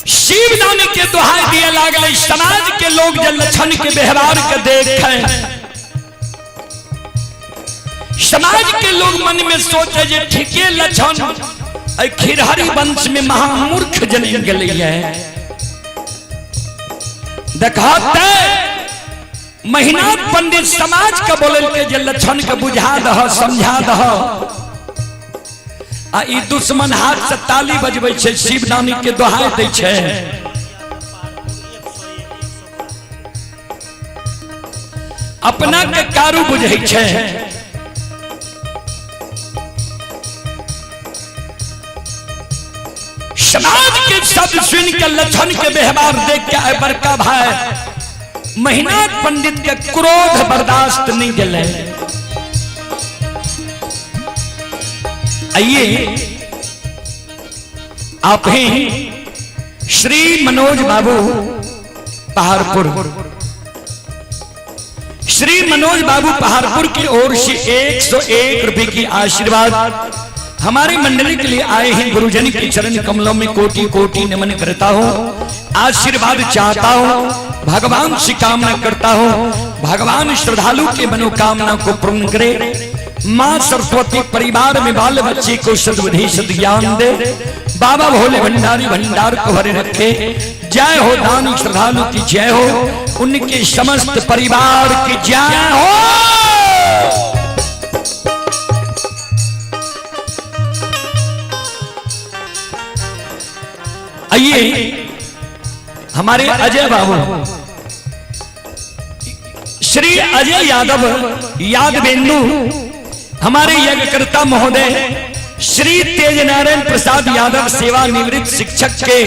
शिवदानी के दुहाई दिए लागले। समाज के लोग जब लक्षण के व्यवहार के देखे, समाज के लोग मन में सोचे जे ठीके लक्षण खिरहरी वंश में महामूर्ख जन गले है। दिखाते महिनाथ पंडित समाज का बोले के जे लक्षण के बुझा दह समझा दह। आ ई दुश्मन हाथ से ताली बजबै छे, शिवदानी के दोहाई दै छे। अपना के कारू बुझै छे। समाज के शब्द सुन के लक्षण के व्यवहार देख के आए बड़का भाई महिनाथ पंडित के क्रोध बर्दाश्त नहीं गले। आइए आप ही श्री मनोज बाबू पहाड़पुर, श्री मनोज बाबू पहाड़पुर की ओर से 101 रुपए की आशीर्वाद हमारी मंडली के लिए आए हैं। गुरुजन के चरण कमलों में कोटि कोटि नमन करता हूँ, आशीर्वाद चाहता हूँ, भगवान से कामना करता हूँ भगवान श्रद्धालु के मनोकामना को पूर्ण करे। माँ सरस्वती परिवार में बाल बच्चे को सद्बुद्धि सद्ज्ञान दे। बाबा भोले भंडारी भंडार को भरे रखे। जय हो दानी श्रद्धालु की जय हो, उनके समस्त परिवार की जय हो। आइए हमारे अजय बाबू श्री अजय यादव यादवेंदु, हमारे यज्ञकर्ता महोदय श्री तेज नारायण प्रसाद यादव सेवानिवृत्त शिक्षक के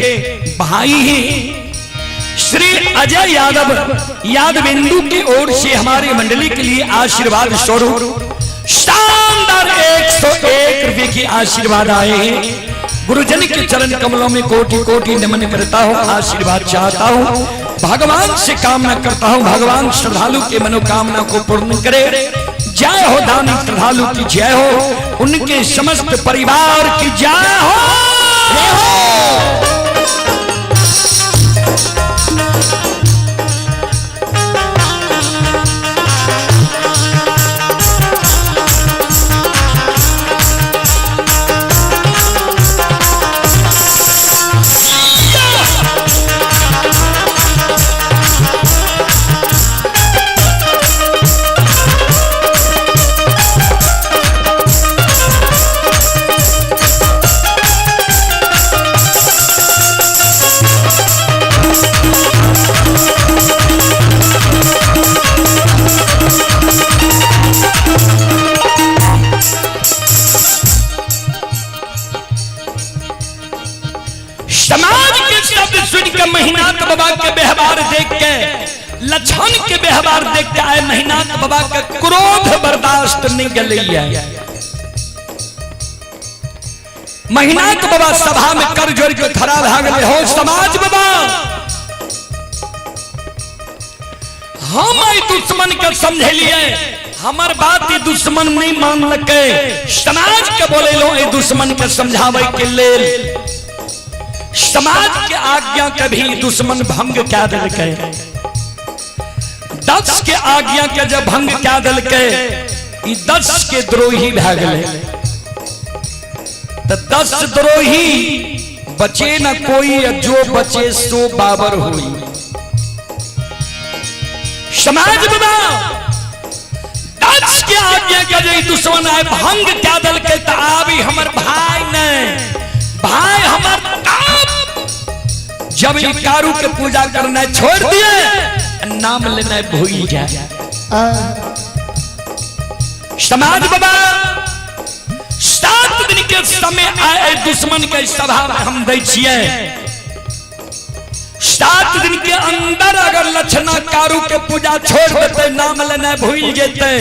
भाई हैं। श्री अजय यादव यादवेंदु की ओर से हमारी मंडली के लिए आशीर्वाद स्वरूप शानदार 101 रुपए की आशीर्वाद आए हैं। गुरुजन के चरण कमलों में कोटि कोटि नमन करता हूँ, आशीर्वाद चाहता हूँ, भगवान से कामना करता हूँ भगवान श्रद्धालु के मनोकामना को पूर्ण करे। जय हो दानी श्रद्धालु की जय हो, उनके समस्त परिवार की जय हो। महिनाथ बाबा के व्यवहार देख के, लक्षण के व्यवहार देख के आए महिनाथ बाबा के क्रोध बर्दाश्त नहीं गले। महिनाथ बाबा सभा में कर जोड़ के खड़ा भाग गए। हो समाज बाबा, हम दुश्मन के समझे लिए, हमार बात ये दुश्मन नहीं मान लगे। समाज के बोले लो ये दुश्मन के समझावे के लेल समाज के आज्ञा के भी दुश्मन भंग क्या दिल के। 10 के आज्ञा के जब भंग क्या दिल के, 10 के द्रोही भाग गए। तो 10 द्रोही बचे न कोई, जो बचे सो बाबर हुई। समाज बाबा 10 के आज्ञा के जो दुश्मन आए भंग क्या दिल के, तो अभी हमार भाई ने भाई हमार जब ये कारू के पूजा करना छोड़ दिए, नाम लेना भूल जाए। समाज बाबा 7 दिन के समय आए दुश्मन के सभा में हम दै छिए। 7 दिन के अंदर अगर लक्षणा कारू के पूजा छोड़ देते, नाम लेना भूल जेते,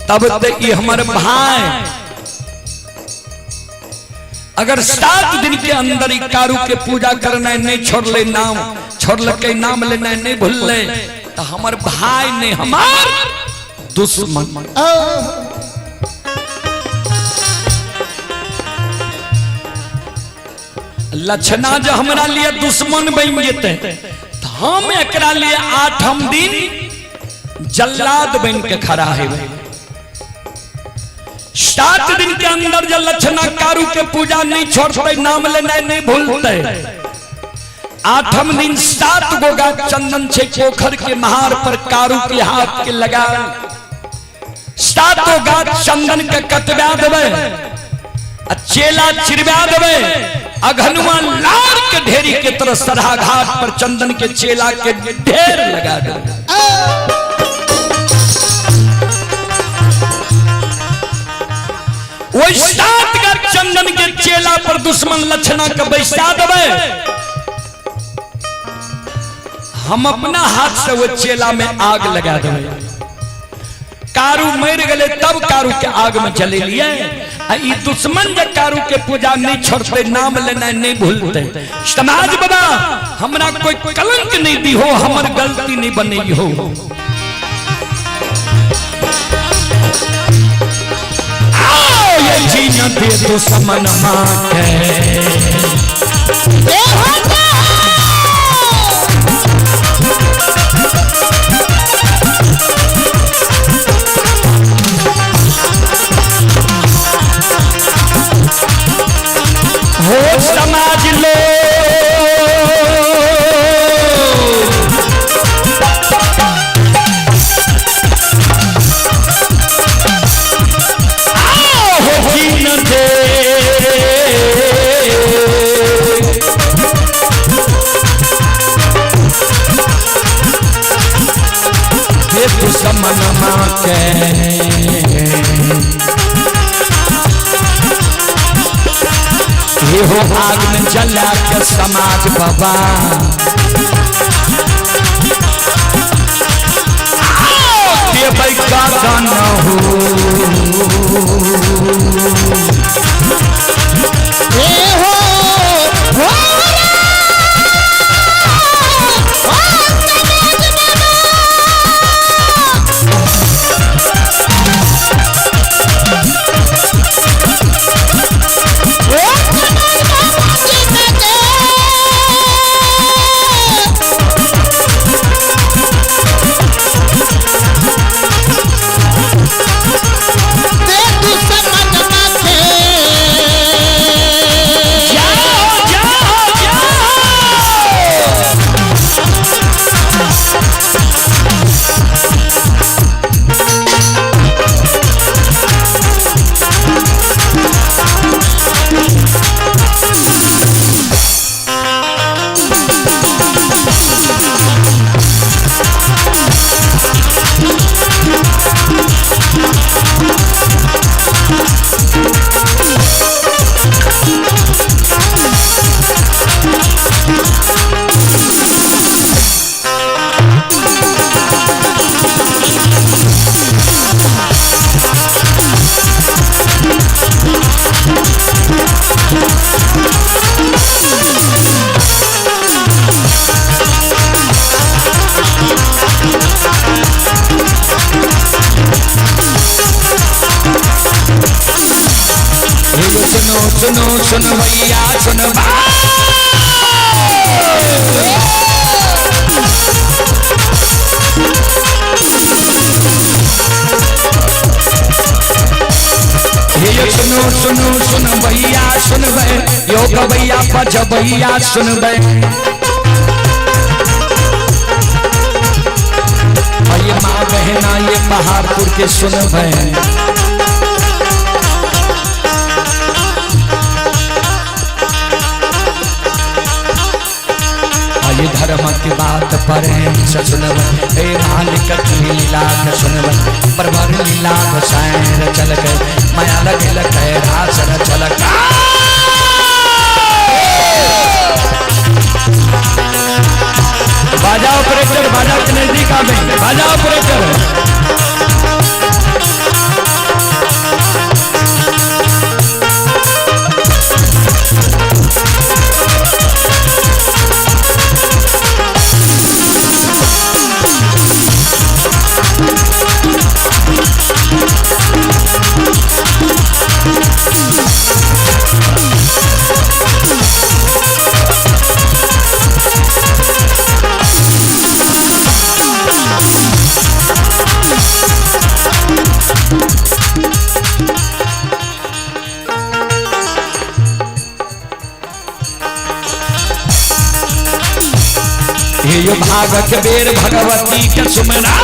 तब तक ये हमारे भाई अगर 7 दिन के अंदर ही कारू के पूजा करना नहीं छोड़ ले, नाम छोड़ के नाम लेना नहीं भूल ले, तो हमारे भाई ने हमार दुश्मन। लक्षणा जो हमरा लिए दुश्मन बन जेते तो हम एकरा लिए 8 दिन जल्लाद बन के खड़ा है। 7 दिन के अंदर जो लक्षणा कारू के पूजा नहीं छोड़ते, नाम लेना नहीं भूलते, 8 दिन 7 गो गाछ चंदन छे पोखर के महार पर कारू के हाथ के लगा 7 गाछ चंदन के कटवा देवे, चेला चिरवा देवे, अघनुआ लार के ढेरी के तरह सरहा घाट पर चंदन के चेला के ढेर लगा देवे। वो 7 गाछ चंदन के चेला पर दुश्मन लक्षणा के बैसा देवे। हम अपना हाथ से वो चेला में आग लगा देवे। कारू मर गए तब कारू के आग में चले लिए। दुश्मन जब कारू के पूजा नहीं छोड़ते, नाम लेना नहीं भूलते, समाज बाबा हमरा कोई कलंक नहीं दी हो, हमर गलती नहीं बनी हो। आओ ये जीना दे दुश्मन मां के हो समाज लो हो जीन दे दुश्मन मां के ये हो आग में जला के समाज बाबा ये भाई का गाना हो ये हो सुनो सुनो भैया सुनो सुनो सुनो सुनो भैया सुनबे योग भैया बज भैया सुनबे ये माँ बहना ये पहाड़पुर के सुनबे ये धर्म की बात पर सुनब हे मालिक की लीला सुनब परवर लीला सैर चल गए माया लगे लगे रासर चल बाजा ऑपरेटर बाजा के नजदीक आ गए बाजा ऑपरेटर हे यो भागत बेर भगवती के सुमरा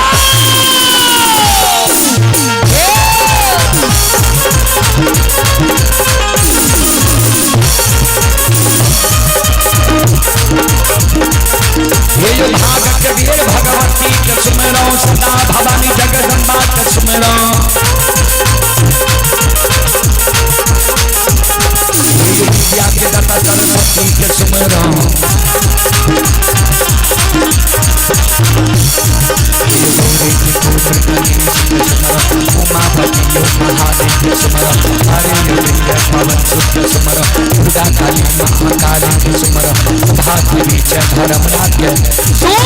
हे यो भागत बेर भगवती के सुमरा सदा भवानी जगदम्बा के सुमरा विद्या के दाता सरस्वती के सुमरा उमापति महादेव के सुमरा हरे पवन सुख सुमरा दुर्गा काली महाकाली के सुमरा भागवती जय धर्मनाथ के सुमरा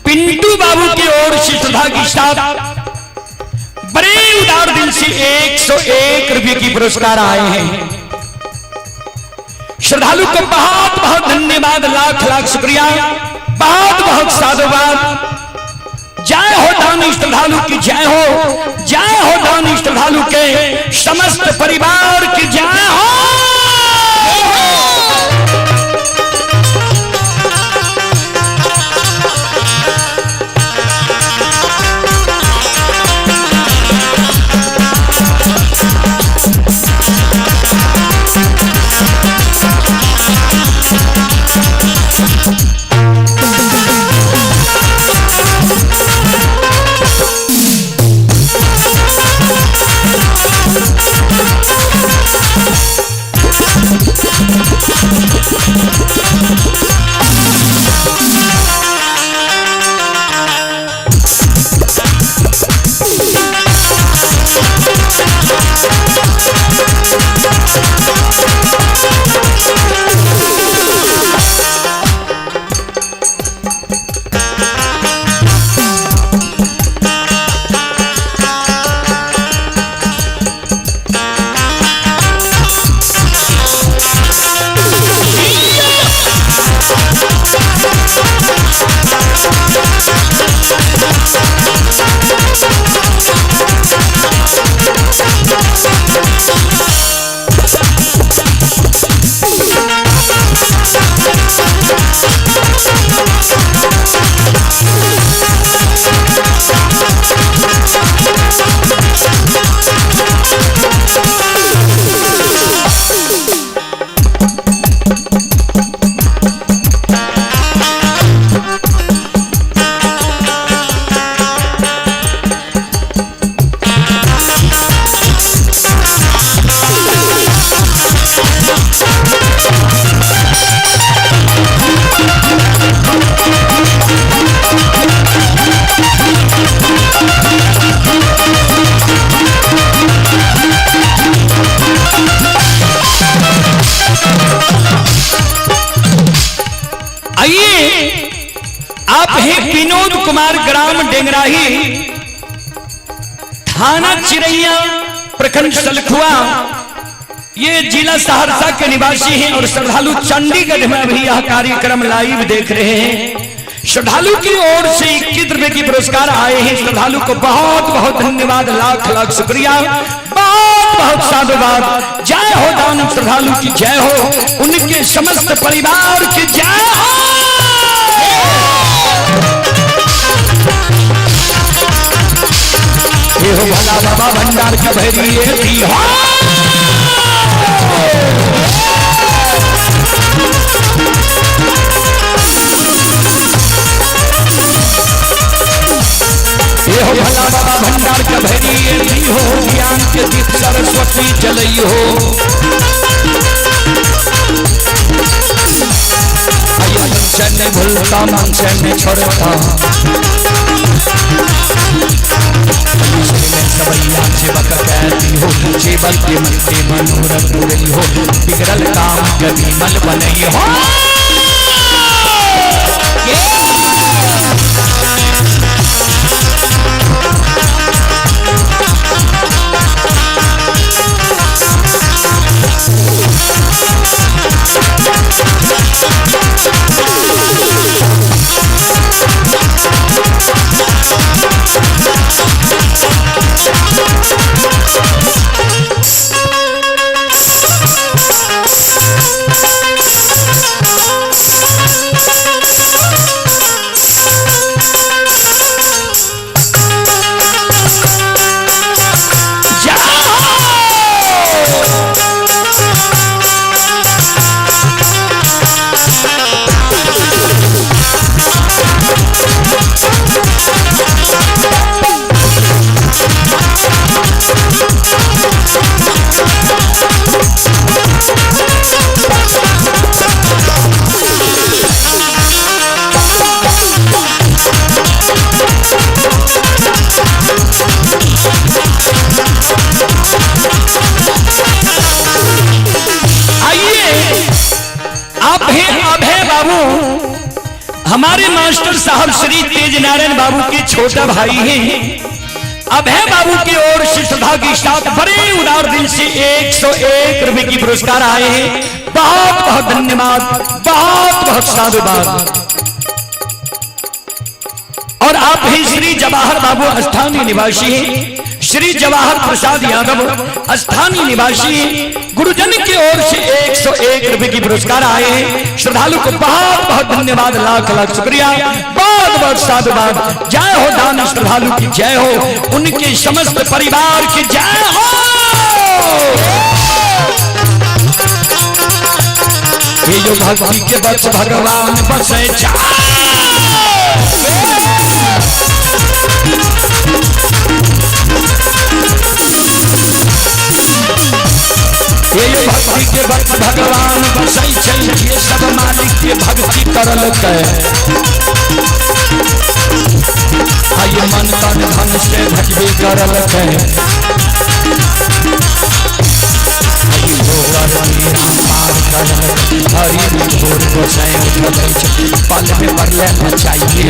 पिंटू बाबू की ओर से श्रद्धा की साथ बड़े उदार दिल से 101 रुपए की पुरस्कार आए हैं। श्रद्धालु को बहुत बहुत धन्यवाद, लाख लाख शुक्रिया, बहुत बहुत साधुवाद। जय हो दानी श्रद्धालु की जय हो, जय हो दानी श्रद्धालु के समस्त परिवार की जय हो। आप हैं विनोद कुमार, ग्राम डेंगराही, थाना चिरैया, प्रखंड सलखुआ, ये जिला सहरसा के निवासी हैं और श्रद्धालु चंडीगढ़ में अभी यह कार्यक्रम लाइव देख रहे हैं। श्रद्धालु की ओर से 21 रुपए की पुरस्कार आए हैं। श्रद्धालु को बहुत बहुत धन्यवाद, लाख लाख शुक्रिया, बहुत बहुत साधुवाद। जय हो। दान श्रद्धालु की जय हो, उनके समस्त परिवार की जय हो। ये हो भला बाबा भंडार का भैरी ये भी हो। ये हो भला बाबा भंडार का भैरी ये भी हो, ज्ञान के दीप सरस्वती जलई हो। मन से नहीं भूलता, मन से नहीं छोड़ता, सबैया सेवक कहती हो, जीवन के मन से मनोरथ पूरी हो, बिगड़ल काम कभी मल बनई हो। हमारे मास्टर साहब श्री तेज नारायण बाबू के छोटा भाई हैं। अभय बाबू की ओर से श्रद्धा के साथ बड़े उदार दिल से 101 रुपए की पुरस्कार आए हैं। बहुत बहुत धन्यवाद, बहुत बहुत साधुवाद। और आप ही श्री जवाहर बाबू स्थानीय निवासी हैं, श्री जवाहर प्रसाद यादव स्थानीय निवासी, गुरुजन की ओर से 101 रुपए की पुरस्कार आए हैं। श्रद्धालु को बहुत बहुत धन्यवाद, लाख लाख शुक्रिया, बहुत बहुत साधुवाद। जय हो दान श्रद्धालु की जय हो, उनके समस्त परिवार की जय हो। ये जो भक्ति के बच भगवान बसे ये भक्ति के वक्त भगवान बसई चाहिए, सब मालिक के भक्ति करल के। आइए मन तन धन से भजबे करल के। हरि भोर गोसाई उठल पल में पड़ले बचाइए।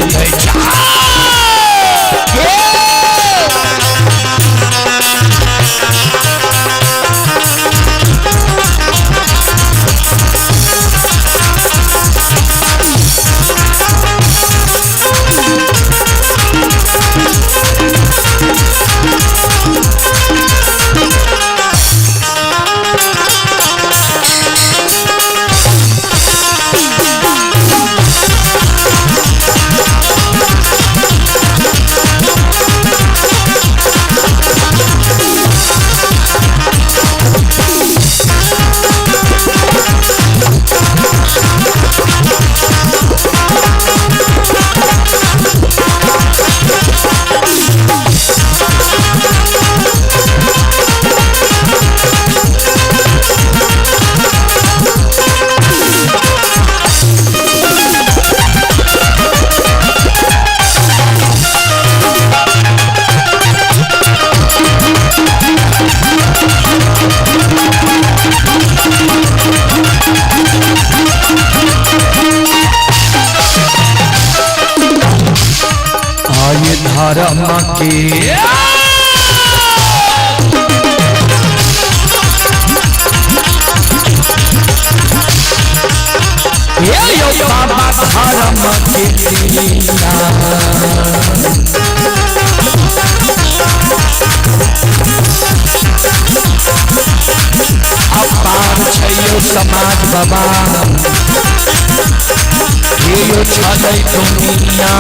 धर्म के यो बाबा धर्म के अपार बाबा ये यो छाले दुनिया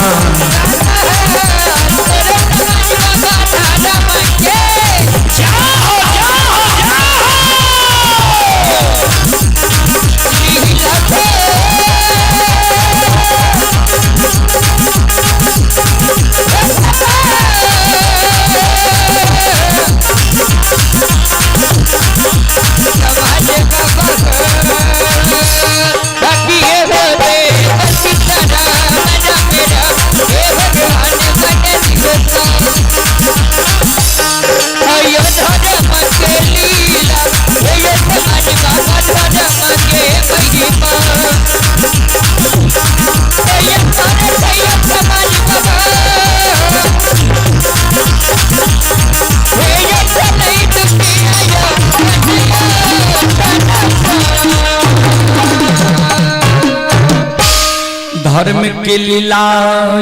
धर्म के लीला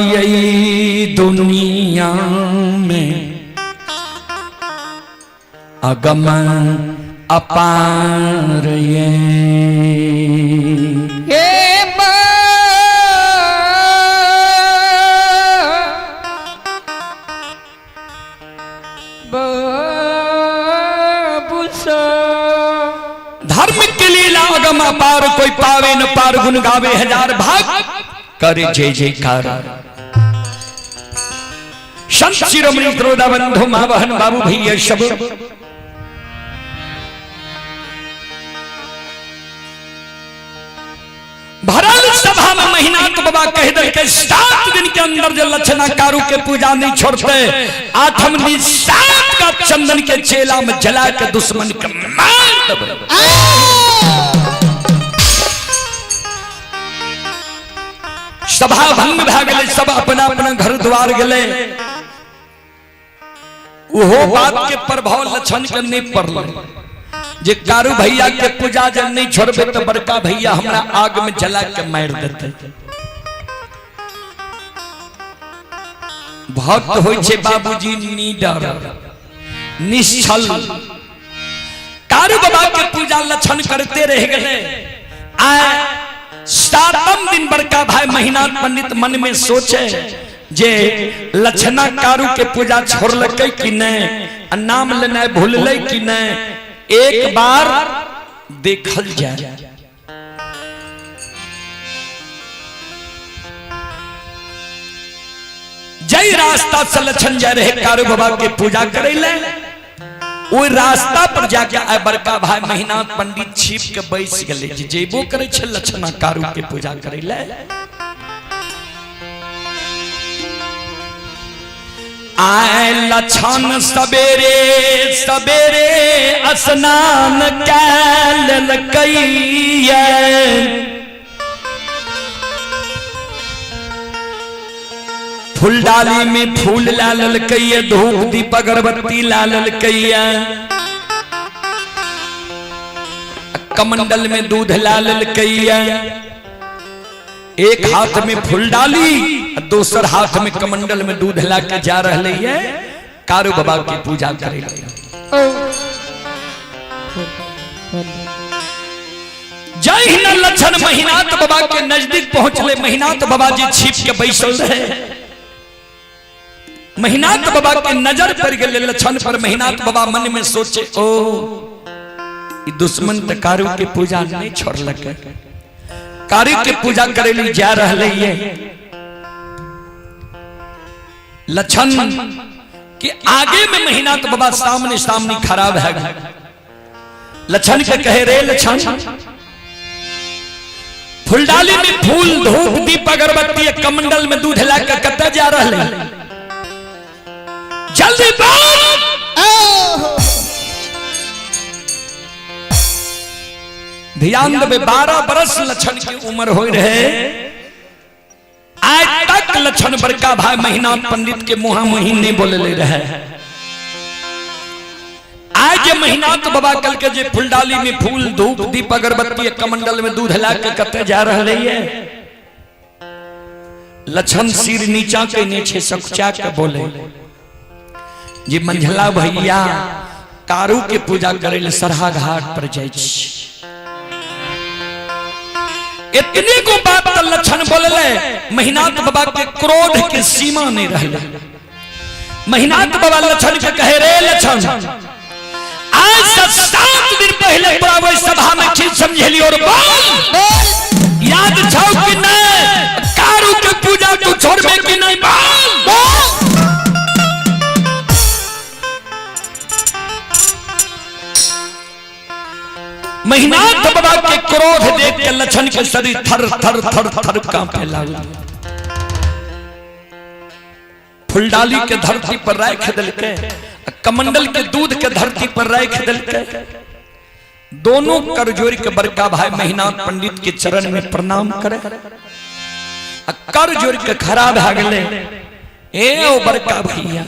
यही दुनिया में अगम अपार ये धर्म के लीला अगम अपार कोई पावे न पार गुण गावे हजार भाग करे जय जयकार संत शिरोमणि त्रोदा बंधु मां बहन बाबू भैया सब भरल सभा में महीना तो बाबा कह दे के 7 दिन के अंदर जो लक्षणाकारों के पूजा नहीं छोड़ते 8 दिन 7 का चंदन के चेला में जला के दुश्मन के मार दे। सभा भंग भाग गए सब अपना अपना घर द्वार गए वो बात के प्रभाव लक्षण के नहीं पड़ल जे कारू भैया के पूजा जब नहीं छोड़बे तो बड़का भैया हमरा आग में जला के मार देते। भक्त होय छे बाबूजी निडर निश्चल कारू बाबा के पूजा लक्षण करते रह गए। आए 7वें दिन बड़का भाई महीनाथ पंडित मन में सोचे जे लक्षणा कारू के पूजा छोड़लकै कि नहीं नाम लेना भूललै कि नहीं एक बार देखल जाए। जय रास्ता से लक्षण जा रहे कारू बाबा के पूजा करे ले वो रास्ता पर जाके आए बड़का भाई महीनाथ पंडित छिप के बैस गए जेबो करे छे लक्षणा कारू के पूजा करे ले। आए लक्षण सवेरे सवेरे स्नान कैलकैया फूलडाली में फूल लाल कैया धूप दीप अगरबत्ती लाल कैया कमंडल में दूध लाल कैया एक हाथ में फूल डाली दूसर हाथ में कमंडल में दूध ला के जा रहे है कारू बाबा की पूजा करे। जय हिंद लक्षण महीनाथ बाबा के नजदीक पहुंचले महीनाथ बाबा जी छिप के बैसल रहे। महीनाथ बाबा के नजर पड़ गए लक्षण पर महीनाथ बाबा मन में सोचे ओ दुश्मन तो कारू के पूजा नहीं छोड़लक कारू के पूजा करे ली जा रहे है। लक्षण के आगे में महीनाथ बाबा सामने सामने खड़ा है। लक्षण के कहे रे लक्षण फूलडाली में फूल धूप दीप अगरबत्ती कमंडल में दूध ला के कत जा रहे जल्दी ध्यान देवे 12 बरस लक्षण की उम्र हो रहे आज तक लक्षण बड़का भाई महीनाथ पंडित के मुहा महीने बोले ले रहे। आज महीनाथ बाबा कल के जे फूलडाली में फूल धूप दीप अगरबत्ती कमंडल में दूध ला के कते जा रहे है। लक्षण सिर नीचा के नीचे सकुचा के बोले जे मंझला भैया कारू के पूजा करे ले सरहा घाट पर जाय छी इतने को बात का लक्षण बोलले महिनाथ बाबा के क्रोध के सीमा नहीं रहले। महिनाथ बाबा लक्षण के कहे रे लक्षण आज से 7 दिन पहले बराबर सभा में ठीक समझेली और बोल याद छाओ कि नहीं कारू के पूजा तू छोड़बे कि नहीं बोल। महिनाथ बाबा के क्रोध देख के लक्षण के शरीर थर थर थर थर कांपने लगा। फुलडाली के धरती पर राख दल के कमंडल के दूध के धरती पर राख दल के दोनों कर जोड़ के बड़का भाई महिनाथ पंडित के चरण में प्रणाम करे कर जोड़ के खड़ा भ गए। ए ओ बड़का भैया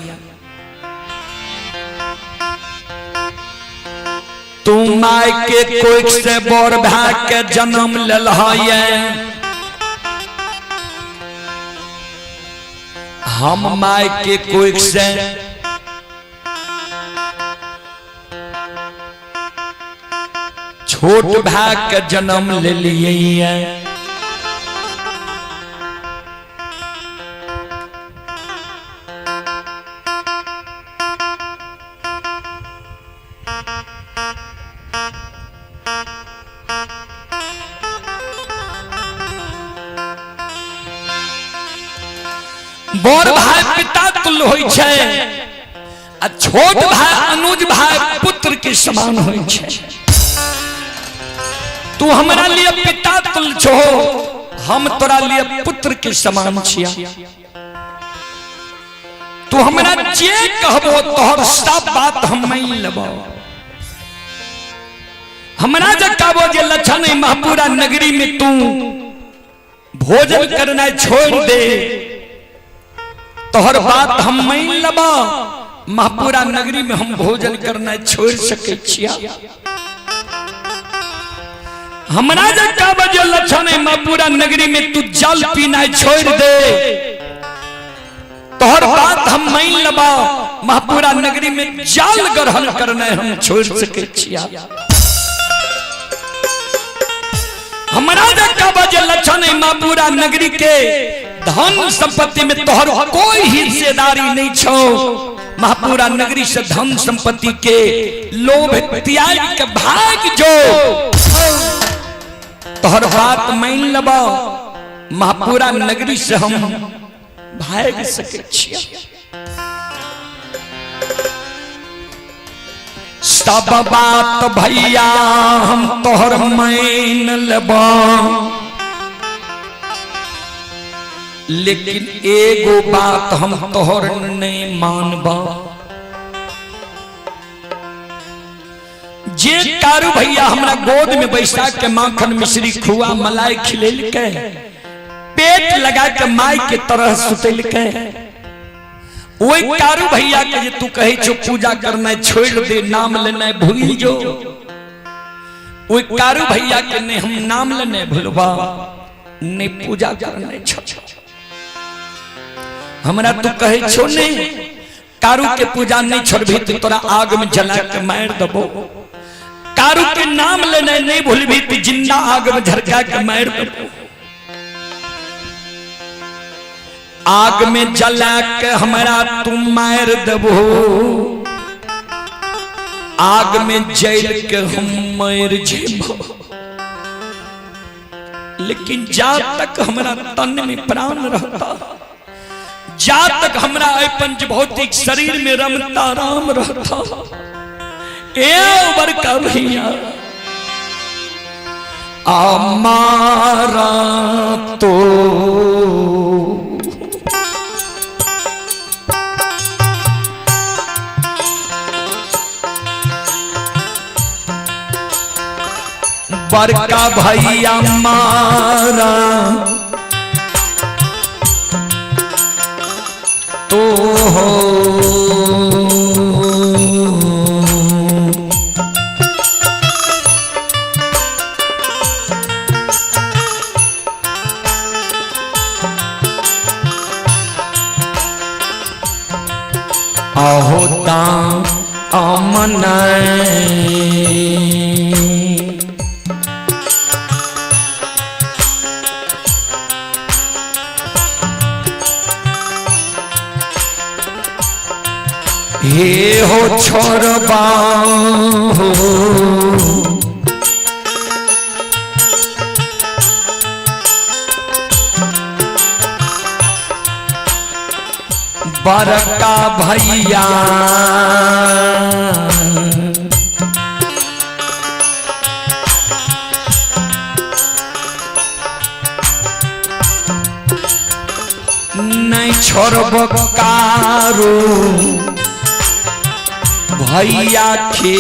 तू माय के कोई से बोर भाग के जन्म ललहाये हम माय के कोई से छोट भाग के जन्म ले लिए। बड़ भाई पिता तुल्य होई छे आ छोट भाई अनुज भाई पुत्र के समान होई छे। तू हमरा लिए पिता तुल्य छो हम तोरा लिए पुत्र के समान छिया। तू हमरा जे कहबो तोहर सब बात हम मान लेबो। हमरा जे कहबो जे लक्षण महपुरा नगरी में तू भोजन करना छोड़ दे तोहर बात हम मान लेबो। महपुरा नगरी में हम भोजन करना छोड़ सके छिया। हमरा जे कहबो जे लक्षण महपुरा नगरी में तू जल पीना छोड़ दे तोहर बात हम मान लेबो। महपुरा नगरी में जल ग्रहण करना हम छोड़ सके छिया। हमरा जे कहबो जे लक्षण महपुरा नगरी के धन संपत्ति में तोहर कोई हिस्सेदारी नहीं छो। महपुरा नगरी से धन संपत्ति के लोभ त्याग के भाग जो तोहर बात मान लेबो। महपुरा नगरी से हम भाग सके छिया। सब बात भैया हम तोहर मान लेबो लेकिन एगो बात हम तोहर नहीं मानबा। जे कारू भैया हमरा गोद में बैसा के माखन मिश्री खुआ मलाई खिलेल के पेट लगा के माई के तरह सुतेल के ओए कारू भैया के जे तू कहे छो पूजा करना छोड़ दे नाम लेना भूल जो। ओए कारू भैया के ने हम नाम लेने भूलबा ने पूजा करना छो। हमरा तू कहे छो ने कारू के पूजा नहीं छोड़बी तो तोरा आग में जला के मार देबो। कारू के नाम लेने नहीं भूलबी तो जिंदा आग में झरका के मार देबो। आग में जला के हमरा तू मार देबो। आग में जल के हम मर जेबो। लेकिन जा तक हमरा तन में प्राण रहता जा तक हमरा पंच भौतिक शरीर में रमता राम रहता। ए बड़का भैया हमारा तो बड़का भैया मारा तो हो होता अमन हे हो छोरबा हो बड़का भैया नहीं छोड़ब कारो भैया के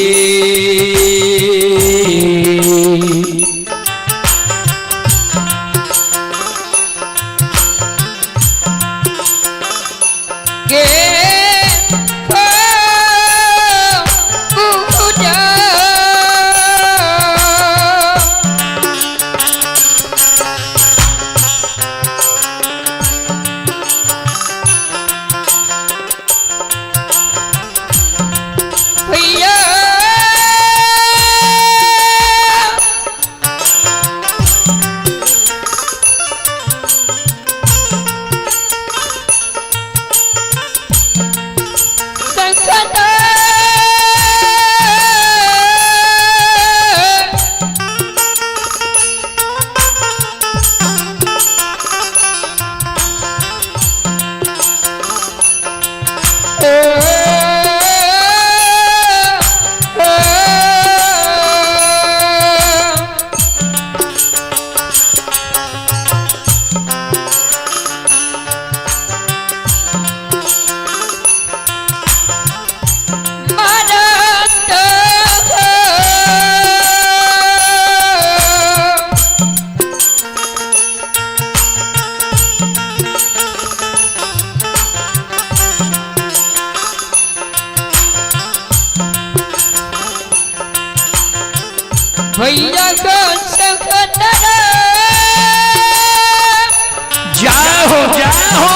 भैया को सकतर जाओ जाओ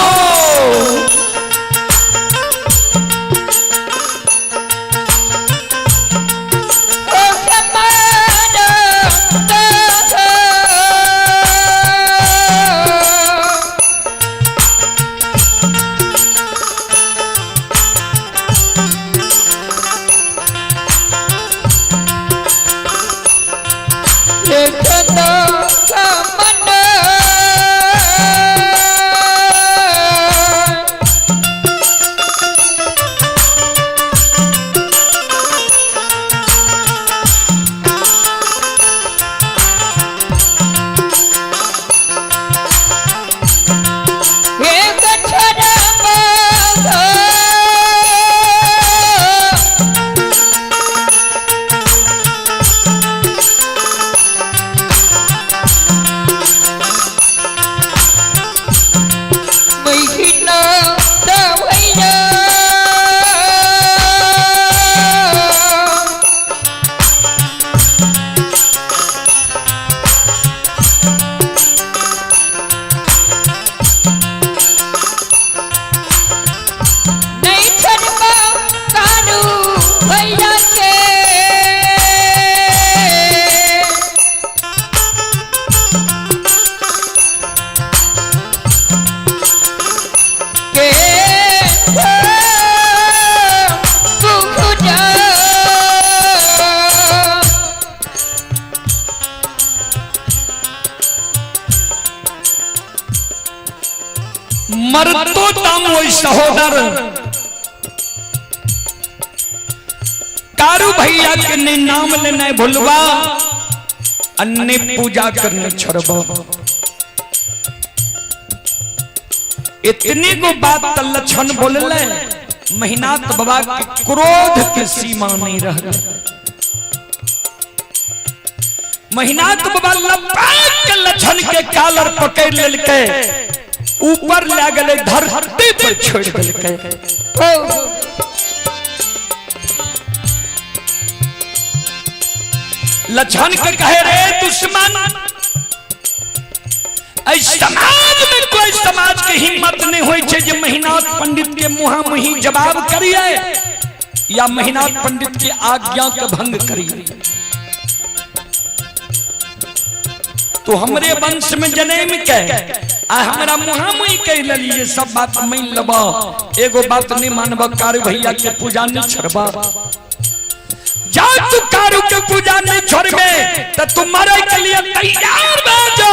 मरतो तम वही सहोदर कारू भैया के ने नाम लेने भूलवा अन्य पूजा करने छोड़बो इतनी को बात लक्षण बोलले महिनाथ बाबा के क्रोध की सीमा नहीं रह गई। महिनाथ बाबा लपेट के लक्षण के कालर पकड़ लेलके ऊपर ले गए धरती पर छोड़ देलके। लक्षण के कहे रे दुश्मन समाज में कोई समाज के हिम्मत नहीं होई छे जे महिनाथ पंडित के मुहा मुही जवाब करिए या महिनाथ पंडित की आज्ञा के भंग करिए। तो हमरे वंश में जन्म के आ हमरा मुहामुही कह ललिए सब बात मान लब, एगो बात नहीं मानब, कारू भैया के पूजा नहीं छोड़बा। जा तू कारू के पूजा नहीं छोड़बे तो तुम मरे के लिए तैयार बैठो।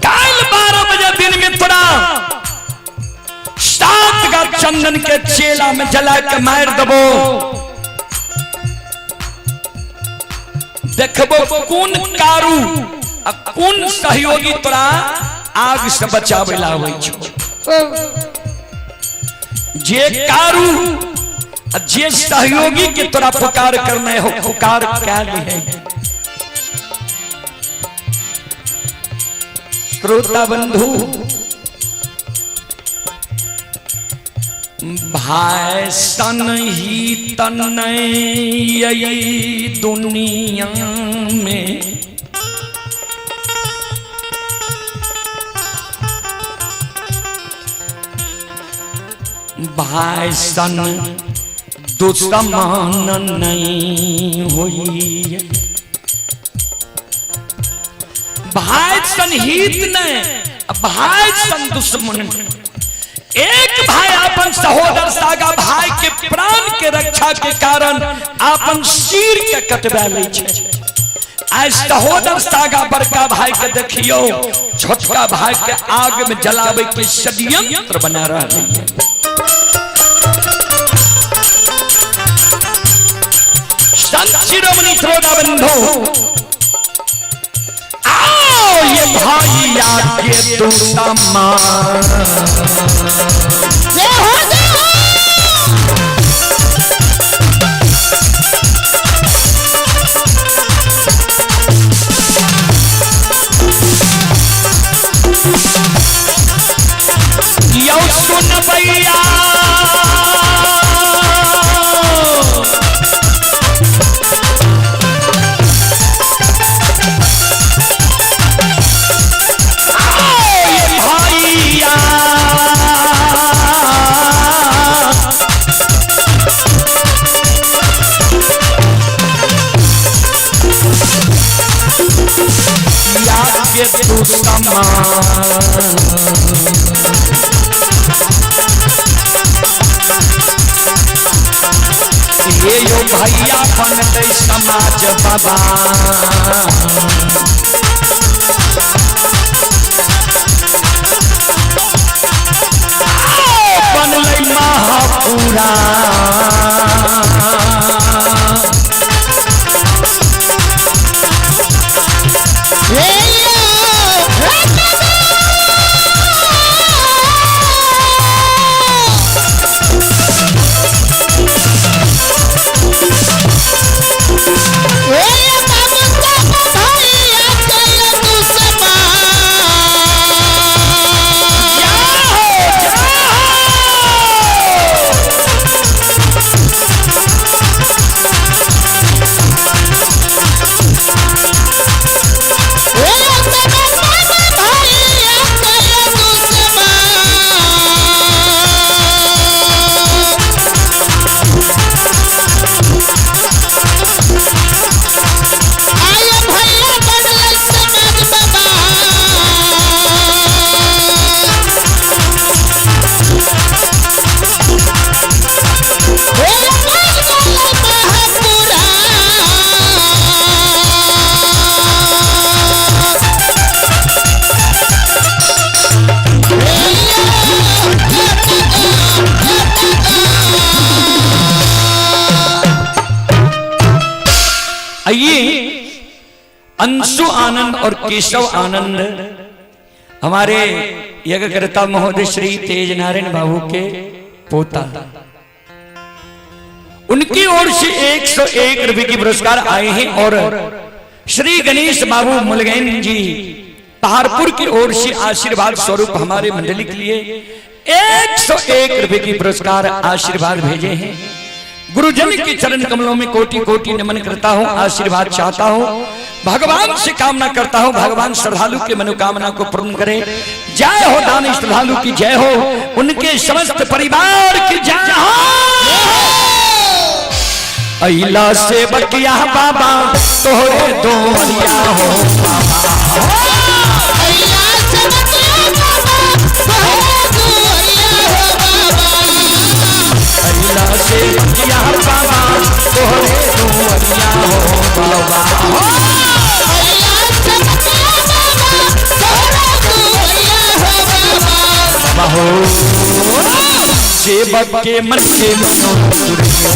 कल 12 बजे दिन में तोरा 7 का चंदन के चेला में जला के मार दबो। देखबो कौन कारू आ कौन सहयोगी तोरा आग से बचावे ला आवे छो। जे कारू जे सहयोगी के तोरा पुकार करने हो, पुकार क्या है। श्रोता बंधु, भाई सन ही तन यही दुनिया में, भाई सन दुश्मन नहीं हुई। भाई सन हित नहीं, भाई सन दुश्मन। एक भाई अपन सहोदर सागा भाई के प्राण के रक्षा के कारण अपन सिर के कटवा ले छे। आज सहोदर सागा बड़का भाई के देखियो, छोटका भाई के आग में जलावे के षड्यंत्र बना रहा है। शिरोमणि श्रोता बंधु, आओ ये भाई आगे तू समान यो सुन भैया, तू समान ये यो भैया बनते समाज बाबा, बनले महापुरा। आइए अंशु आनंद और केशव आनंद हमारे यज्ञकर्ता महोदय श्री तेज नारायण बाबू के पोता, उनकी ओर से 101 रुपए की पुरस्कार आए हैं। और श्री गणेश बाबू मुलगैन जी पहाड़पुर की ओर से आशीर्वाद स्वरूप हमारे मंडली के लिए 101 रुपए की पुरस्कार आशीर्वाद भेजे हैं। गुरुजन के चरण कमलों में कोटि कोटि नमन करता हूँ, आशीर्वाद चाहता हूँ, भगवान से कामना करता हूँ भगवान श्रद्धालु के मनोकामना को पूर्ण करे। जय हो दानी श्रद्धालु की जय हो, उनके समस्त परिवार की जय हो। अइला से बकिया बाबा तोहरे दोरिया हो अइला से बकिया बाबा तोहरे दोरिया हो बाबा अइला से बकिया बाबा तोहरे दोरिया हो बाबा अइला से बकिया बाबा तोहरे दोरिया हो बाबा हो सेवक के मन के मनो दुरियो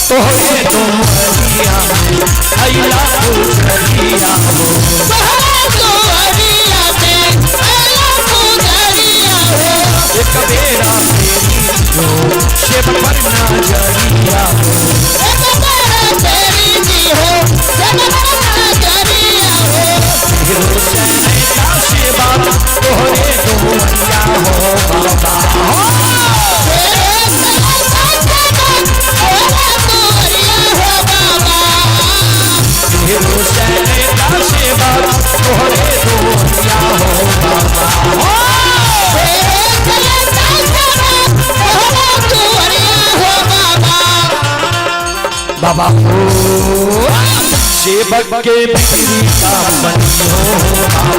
तोहरे दोरिया में अइला पुजरिया हो तोहरे दोरिया में अइला पुजरिया हो एक बेरा तेरी जो शिव पर नजरिया हो एक बेरा तेरी जी हो शिव पर नजरिया हो हिरो से सेवा तोहरे दोरिया हो बाबा हिरो से सेवा तोहरे दोरिया हो बाबा बाबा हो सेवक के बिक्री का बनी हो बाबा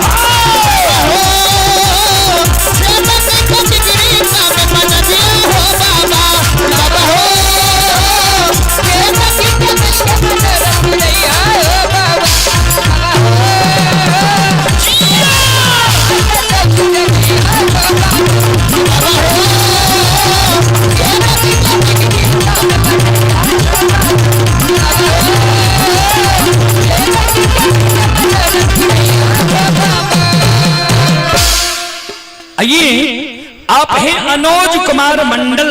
सेवक के बिक्री का बनी हो बाबा बाबा हो सेवक के बिक्री का बनी हो बाबा आइए आप हैं अनोज कुमार मंडल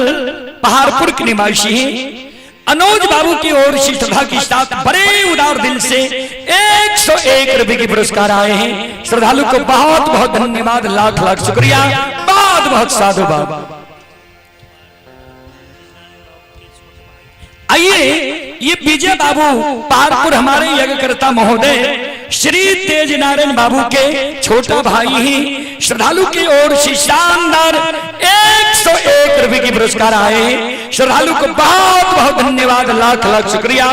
पहाड़पुर के निवासी हैं। अनोज बाबू की ओर से श्रद्धा के साथ बड़े उदार दिल से 101 रुपए के पुरस्कार आए हैं। श्रद्धालु को बहुत बहुत धन्यवाद, लाख लाख शुक्रिया, बहुत बहुत साधुवाद। आइए ये विजय बाबू पहाड़पुर हमारे यज्ञकर्ता महोदय श्री तेज नारायण बाबू के छोटा भाई ही श्रद्धालु की ओर से शानदार 101 रुपए की पुरस्कार आए हैं। श्रद्धालु को बहुत बहुत धन्यवाद, लाख लाख शुक्रिया,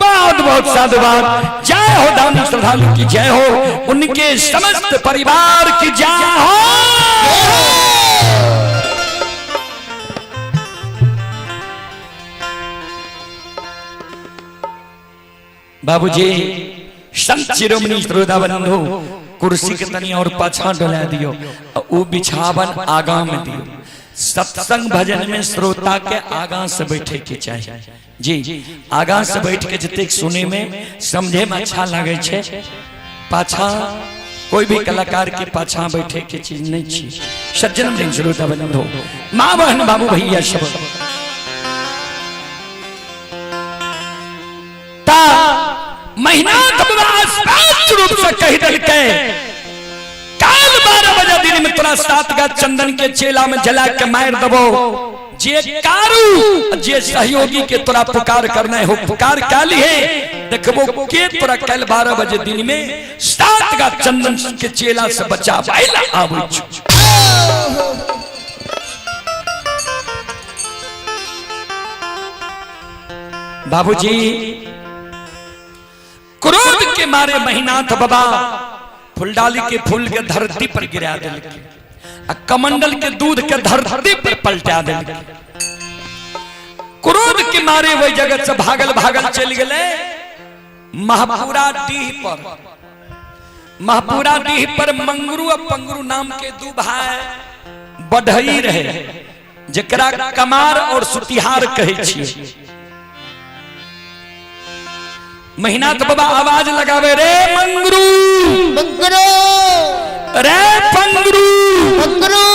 बहुत बहुत साधुवाद। जय हो दानी श्रद्धालु की जय हो, उनके समस्त परिवार की जय हो। बाबूजी संत शिरोमणि श्रोता बंधु कुर्सी के तनी और पाछा डोला दियो, वो बिछावन आगा में दियो। सत्संग भजन में श्रोता के आगा से बैठे के चाहिए जी, आगा से बैठ के जते सुने में समझे में अच्छा लगे छे। पाछा कोई भी कलाकार के पाछा बैठे के चीज नहीं छी। सज्जन श्रोता बंधु, माँ बहन बाबू भैया सब महीना स्पष्ट रूप से कह दिल के काल 12 बजे दिन में तोरा 7 गा चंदन के चेला में जला के मार दबो। जे कारू जे सहयोगी के तोरा पुकार करना हो, पुकार काली है देखबो के तोरा कल 12 बजे दिन में 7 गा चंदन के चेला से बचा पाइला आबै छ। बाबूजी क्रोध के मारे महीनाथ बाबा फुलडाली के फूल के धरती पर गिरा दिल, कमंडल के दूध के धरती पर पलटा दिल। क्रोध के मारे वही जगत से भागल भागल चल गए महापुरा डीह पर। महापुरा डीह पर मंगरू और पंगरू नाम के दो भाई बढ़ई रहे, जकरा कमार और सुतिहार कहे छिए। महीनाथ बाबा आवाज लगावे, रे मंगरू मंगरू रे पंगरू मंगरू,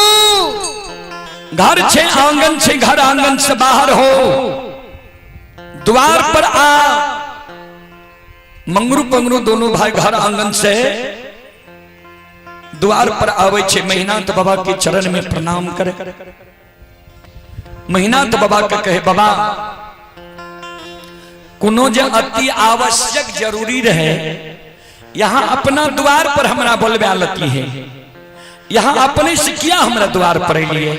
घर छे आंगन छे, घर आंगन से बाहर हो, द्वार पर आ। मंगरू पंगरू दोनों भाई घर आंगन से द्वार पर आवे छे। महीनाथ बाबा के चरण में प्रणाम करे। महीनाथ बाबा के कहे, बाबा कुनो जे अति आवश्यक जरूरी रहे, यहाँ अपना द्वार पर हमरा बोलबे लती है, यहाँ अपने से किया हमरा द्वार पर लिए,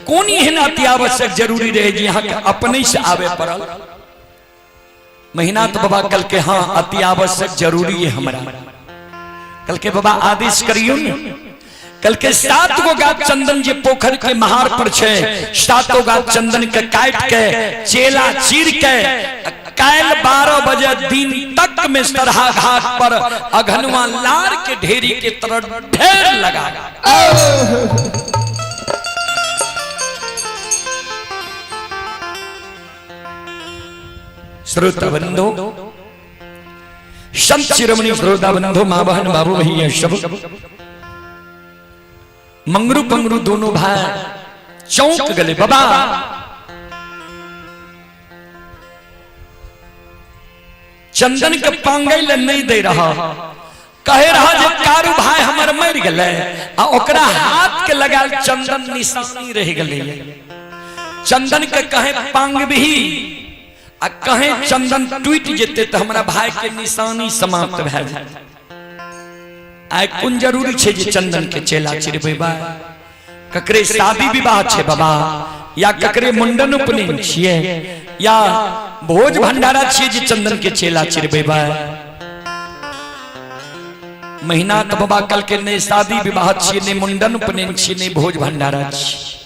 कौन एहन अति आवश्यक जरूरी रहे जी यहाँ के अपने से आवे पड़ल। महीनाथ बाबा कल के हाँ अति आवश्यक जरूरी है हमरा, कल के बाबा आदेश करियो न। कल के 7 गो गाछ चंदन जे पोखर के महार पर छे, 7 गाछ चंदन के काट के चेला चीर के काल 12 बजे दिन तक में सरहा घाट पर अघनवा लार के ढेरी के तरह ढेर लगा। श्रोता बंधो, संत शिरोमणि श्रोता बंधो, मां बहन बाबू भैया सब मंगरू पंगरू दोनों भाई चौंक गले। बाबा चंदन के पांगल नहीं दे रहा, कहे रहा जे कारू भाई हमर मर गले आ ओकरा हाथ के लगाल चंदन निशानी रह गले। चंदन के कहे पांग भी आ कहे चंदन टूट जेते तो हमरा भाई के निशानी समाप्त भए जाए। आय कोन जरूरी छे जे चंदन के चेला चिरबे बा, ककरे शादी विवाह छे बाबा, या ककरे मुंडन उपनयन छिए, या भोज भंडारा छिए जे चंदन के चेला चिरबे बा। महीना तो बाबा कल के ने शादी विवाह छिए, ने मुंडन उपनयन छिए, ने भोज भंडारा छिए।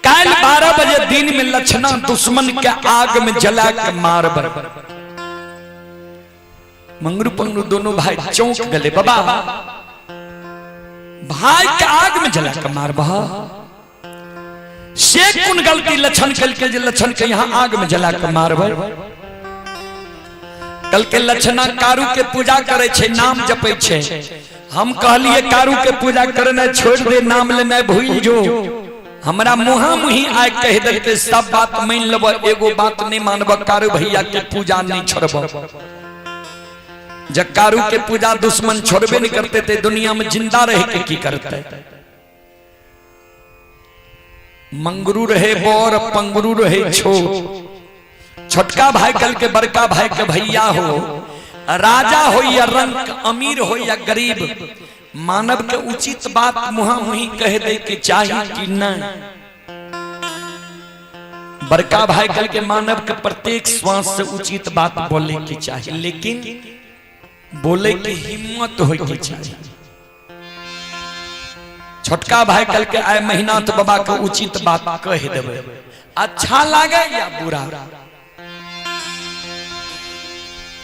काल 12 बजे दिन में लक्षणा दुश्मन के आग में जला के मारबर। मंगरू पंगरू दोनों भाई चौंक गले। बाबा भाई के आग में जला के मारबा, से कौन गलती लक्षण कल के जे लक्षण के यहाँ आग में जला के मारबा। कल के लक्षणा कारू के पूजा करे छे, नाम जपे छे। हम कहलिए कारू के पूजा करना छोड़ दे, नाम लेना भूल जो। हमरा मुहा मुही आय कह देते सब बात मान लब, एगो बात नहीं मानब, कारू भैया के पूजा नहीं छोड़ब। जब कारू के पूजा दुश्मन छोड़बे नहीं करते थे, दुनिया में जिंदा रह के की करते। मंगरू रहे बोर, पंगरू रहे छोट। छोटका भाई कल के बड़का भाई के भैया हो, राजा हो या रंग, अमीर हो या गरीब, मानव के उचित बात मुहा मुही कह दे के चाहिए कि न। बड़का भाई कल के मानव के प्रत्येक श्वास से उचित बात बोले की चाहिए, लेकिन बोले की हिम्मत हो की चाहिए। छोटका भाई कल के आए महीना तो बाबा के उचित बात कह देवे, अच्छा लागे या बुरा।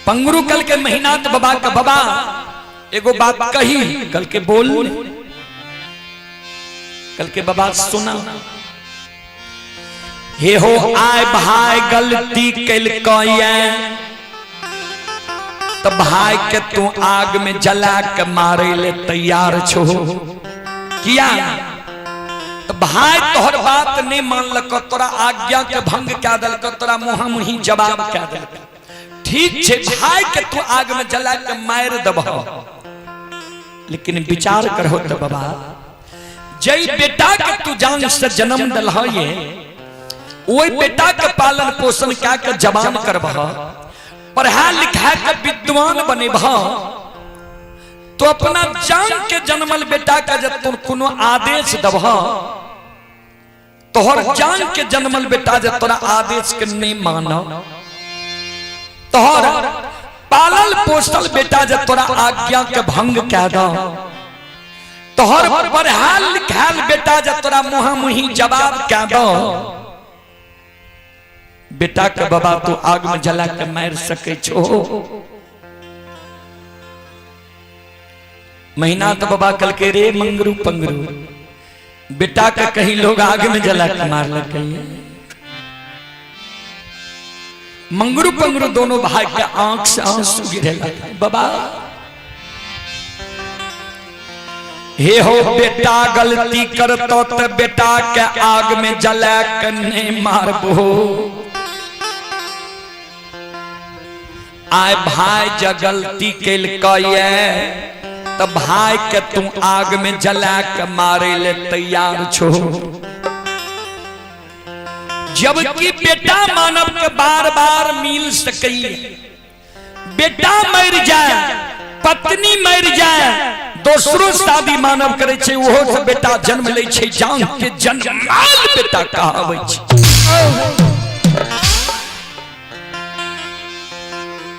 पंगरू कल के महीना तो बाबा का बाबा एगो बात कही, कल के बोल, कल के बाबा सुना। हे हो आए भाई गलती कल कये, तो भाई के तू आग में जला के मारे ले तैयार छो किया। तो भाई तोहर बात नहीं मान लक, तोरा आज्ञा के भंग क्या दल, तोरा मुहा मुही जवाब क्या दल। ठीक छे भाई के तू आग में जला के मार दबह, लेकिन विचार करहो तो बाबा, जय बेटा के तू जान से जन्म दलह, ये ओई बेटा के पालन पोषण क्या के जवान करबह, पढ़ा लिखा के विद्वान बनेब, तो अपना जान के जन्मल बेटा का जब तुम कोनो आदेश दबह, तोहर जान के जन्मल बेटा जब तोरा आदेश के नहीं मानो, तोहर पालल पोषल बेटा जब तोरा आज्ञा के भंग कह दो, तोहर पढ़ा लिखा बेटा जब तोरा मुहा मुही जवाब कह दो, बेटा के बाबा तू आग में जला के मार सके छो। महीना तो बाबा कल के रे मंगरू पंगरू, बेटा के कहीं लोग आग में जला के मार लग गए। मंगरू पंगरू दोनों भाई के आंख से आंसू गिरे लगे। बाबा हे हो बेटा गलती करतो तो बेटा के आग में जला के नहीं मारबो, आय भाई ज गलती कैल कये तो भाई के तू आग में जला के मारे ले तैयार छो। जबकि बेटा मानव के बार बार मिल सकई, बेटा मर जाए, पत्नी मर जाए, दोसरो शादी मानव करे छे, ओहो से बेटा जन्म ले छे, जान के जन्माल बेटा कहावे छे।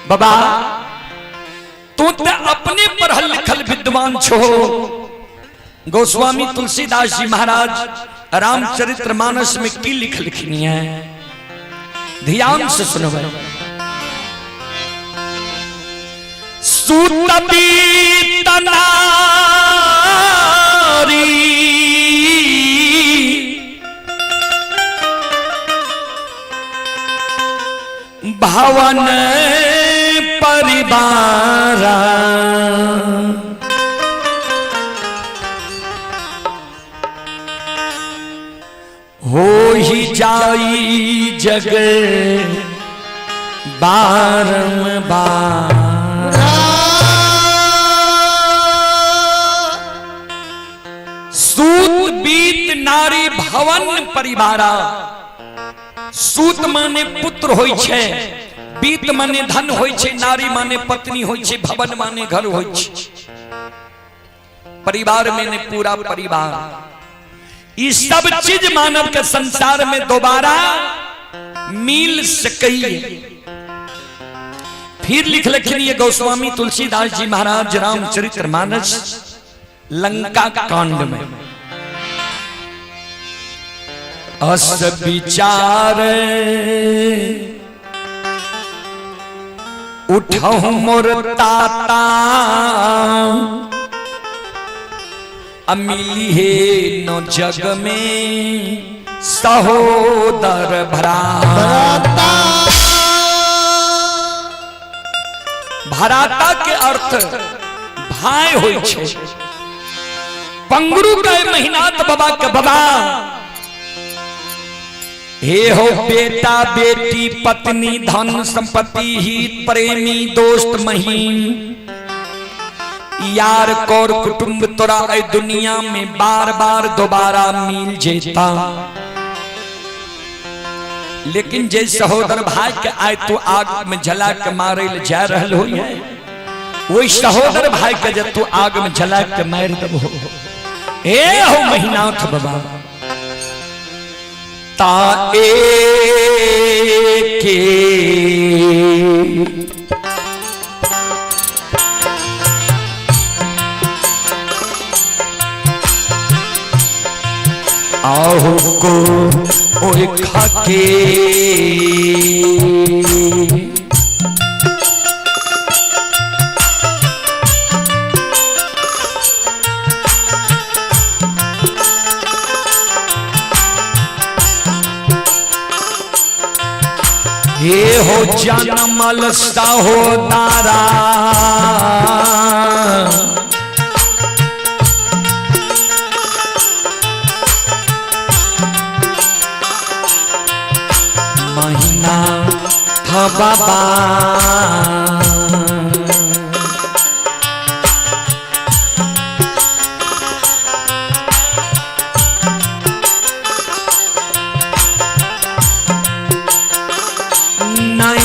बाबा तू तो अपने पढ़ल लिखल विद्वान छो। गोस्वामी तुलसीदास जी महाराज रामचरितमानस में की लिखनी है, ध्यान से सुनो। सूतबीत नारी भवन परिवार हो ही जाई जग बारंबार। सूत बीत नारी भवन परिवारा। सूत माने पुत्र होय छे, बीत माने धन होय छे, नारी माने पत्नी होय छे, भवन माने घर होय छे। परिवार में पूरा परिवार, ये सब चीज मानव के संसार में दोबारा मिल सकई। फिर लिख लिखिए गोस्वामी तुलसीदास जी महाराज रामचरितमानस लंका कांड में, अस विचार उठहु मोर ताता, अमिली है नो जग में सहोदर भ्राता। भ्राता के अर्थ भाई होय छे। पंगुरु के महीनात बाबा के बाबा, हे हो बेटा बेटी पत्नी धन संपत्ति हित प्रेमी दोस्त महीन, यार कौर कुटुंब तोरा ए दुनिया में बार बार दोबारा मिल जेता। लेकिन जे सहोदर भाई के आय तो आग में जला के मारे ले जा रहल हो, वही सहोदर भाई के जब तू आग में जला के मार दब हो। ए हो महीनाथ बाबा ता के आहु को ओए खाके हे हो जनमल सहोदरा, महीना था बाबा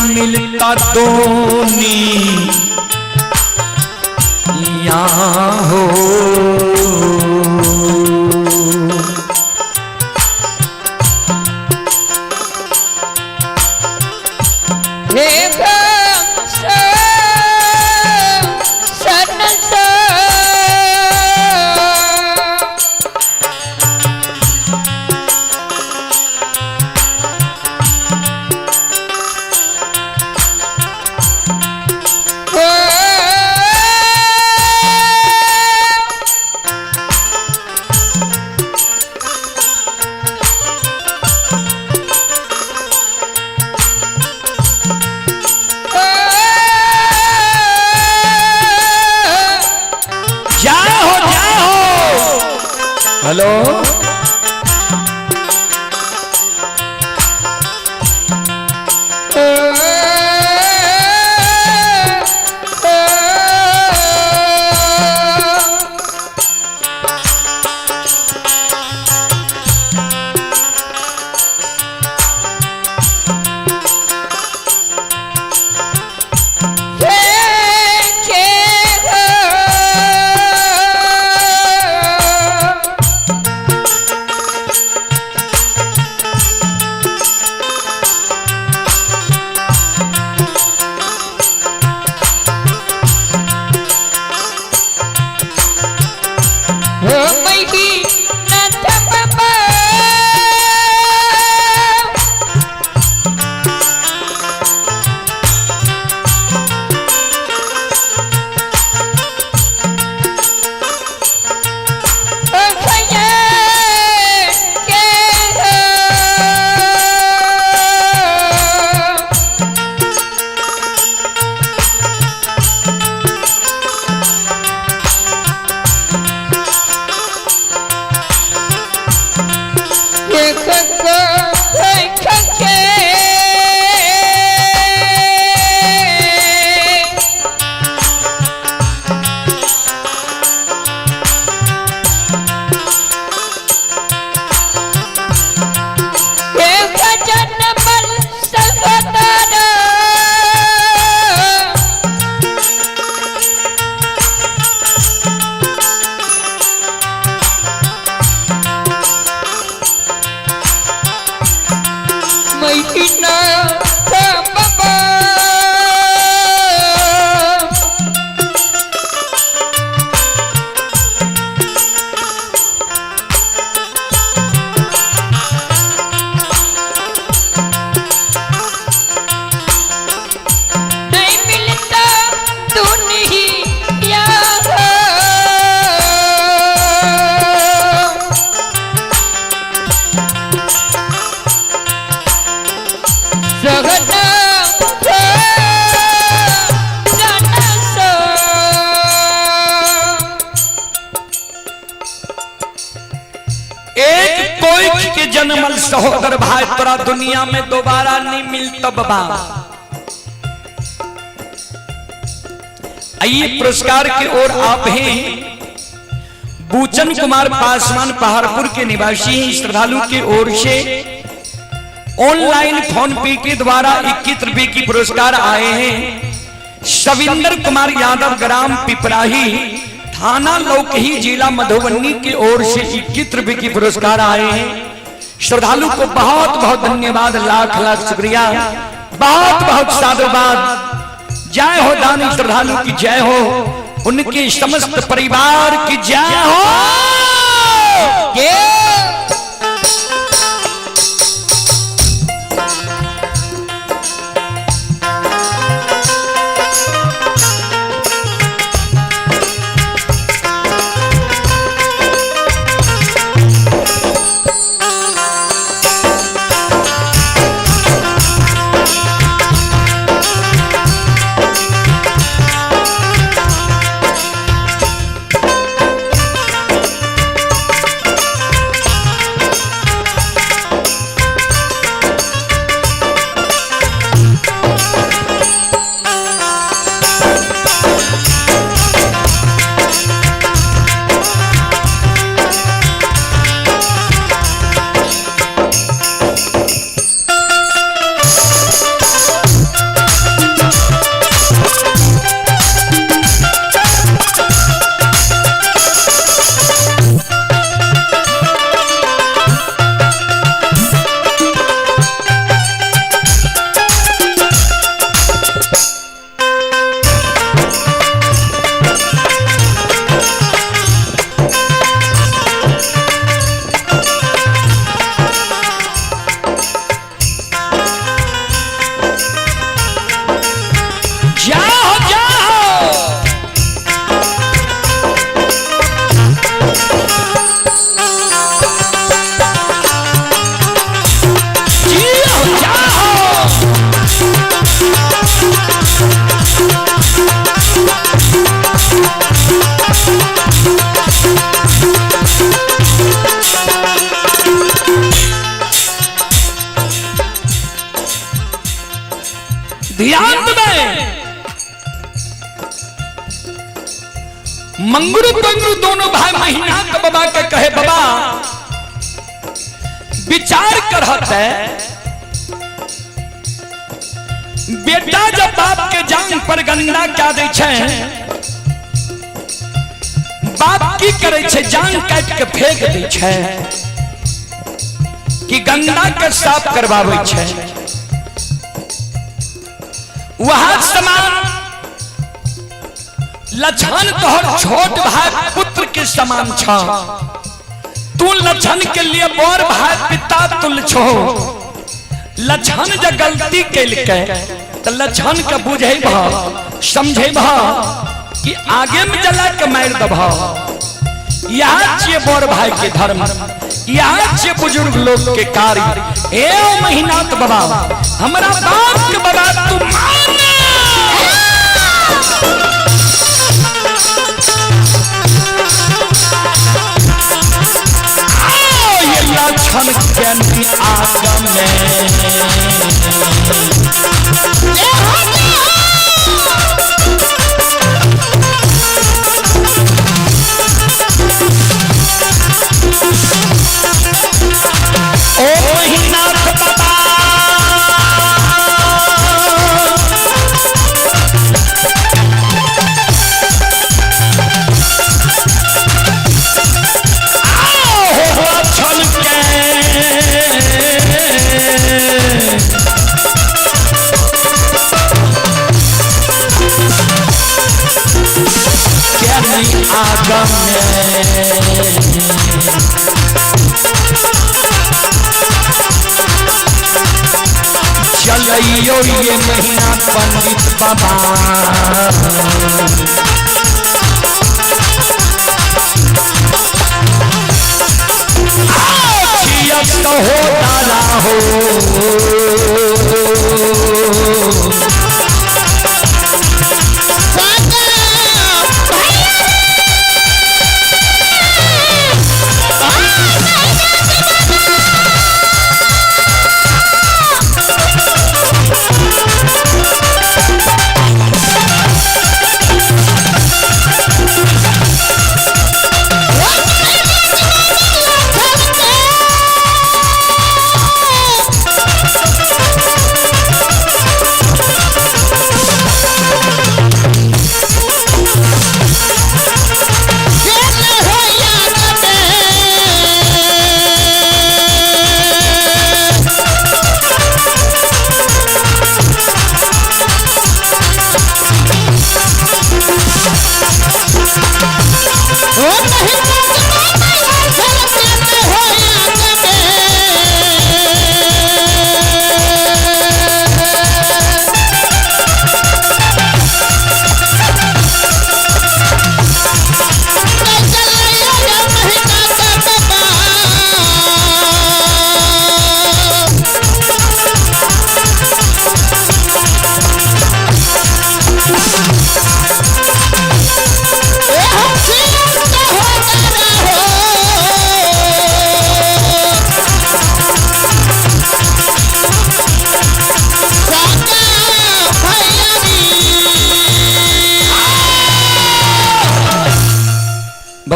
मिलता दोनी यहाँ हो। हेलो जन्मल सहोदर भाई तोरा दुनिया में दोबारा नहीं मिलता बाबा। आइए पुरस्कार की ओर आप हैं बूचन कुमार पासवान पहाड़पुर के निवासी हैं। श्रद्धालु की ओर से ऑनलाइन फोन पे के द्वारा 21 रुपए की पुरस्कार आए हैं। सविंदर कुमार यादव ग्राम पिपराही थाना लौकही जिला मधुबनी की ओर से 21 रुपए की पुरस्कार आए हैं। श्रद्धालु को बहुत बहुत धन्यवाद, लाख लाख शुक्रिया, बहुत बहुत साधुवाद। जय हो दानी श्रद्धालु की जय हो, उनके समस्त परिवार की जय हो। मंगरू पंगरू दोनों भाई महीना का बाबा के कहे बाबा विचार करत है, बेटा जब बाप के जान पर गंदा क्या दे छे, बाप की करे छे जान काट के फेंक दे छे कि गंदा के साफ करवावे छे। वह समान लछन तोहर छोट भाई पुत्र के समान छ, तू लछन के लिए बड़ भाई पिता तुल छो। लछन जो गलती कैल के तो लछन के बुझे समझे कि आगे में जला के मार दब। यहाँ छे बड़ भाई के धर्म, यहाँ छे बुजुर्ग लोग के कार्य। ए महीना तो बाबा हमारा बाप के बाबा तू मान लछन के आगम ओ ही नाथ बाबा आगम चलियो ये महीना पंडित बाबा तो हो तारा हो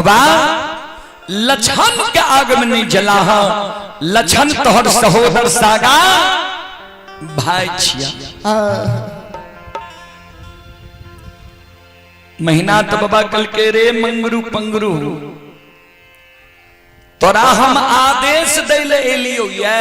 बाबा लछन के आगमनी जला लछन तोहर सहोदर सागा भाई छिया। महीना तो बाबा कल के रे मंगरू पंगरू तोरा हम आदेश दैले एलियो ये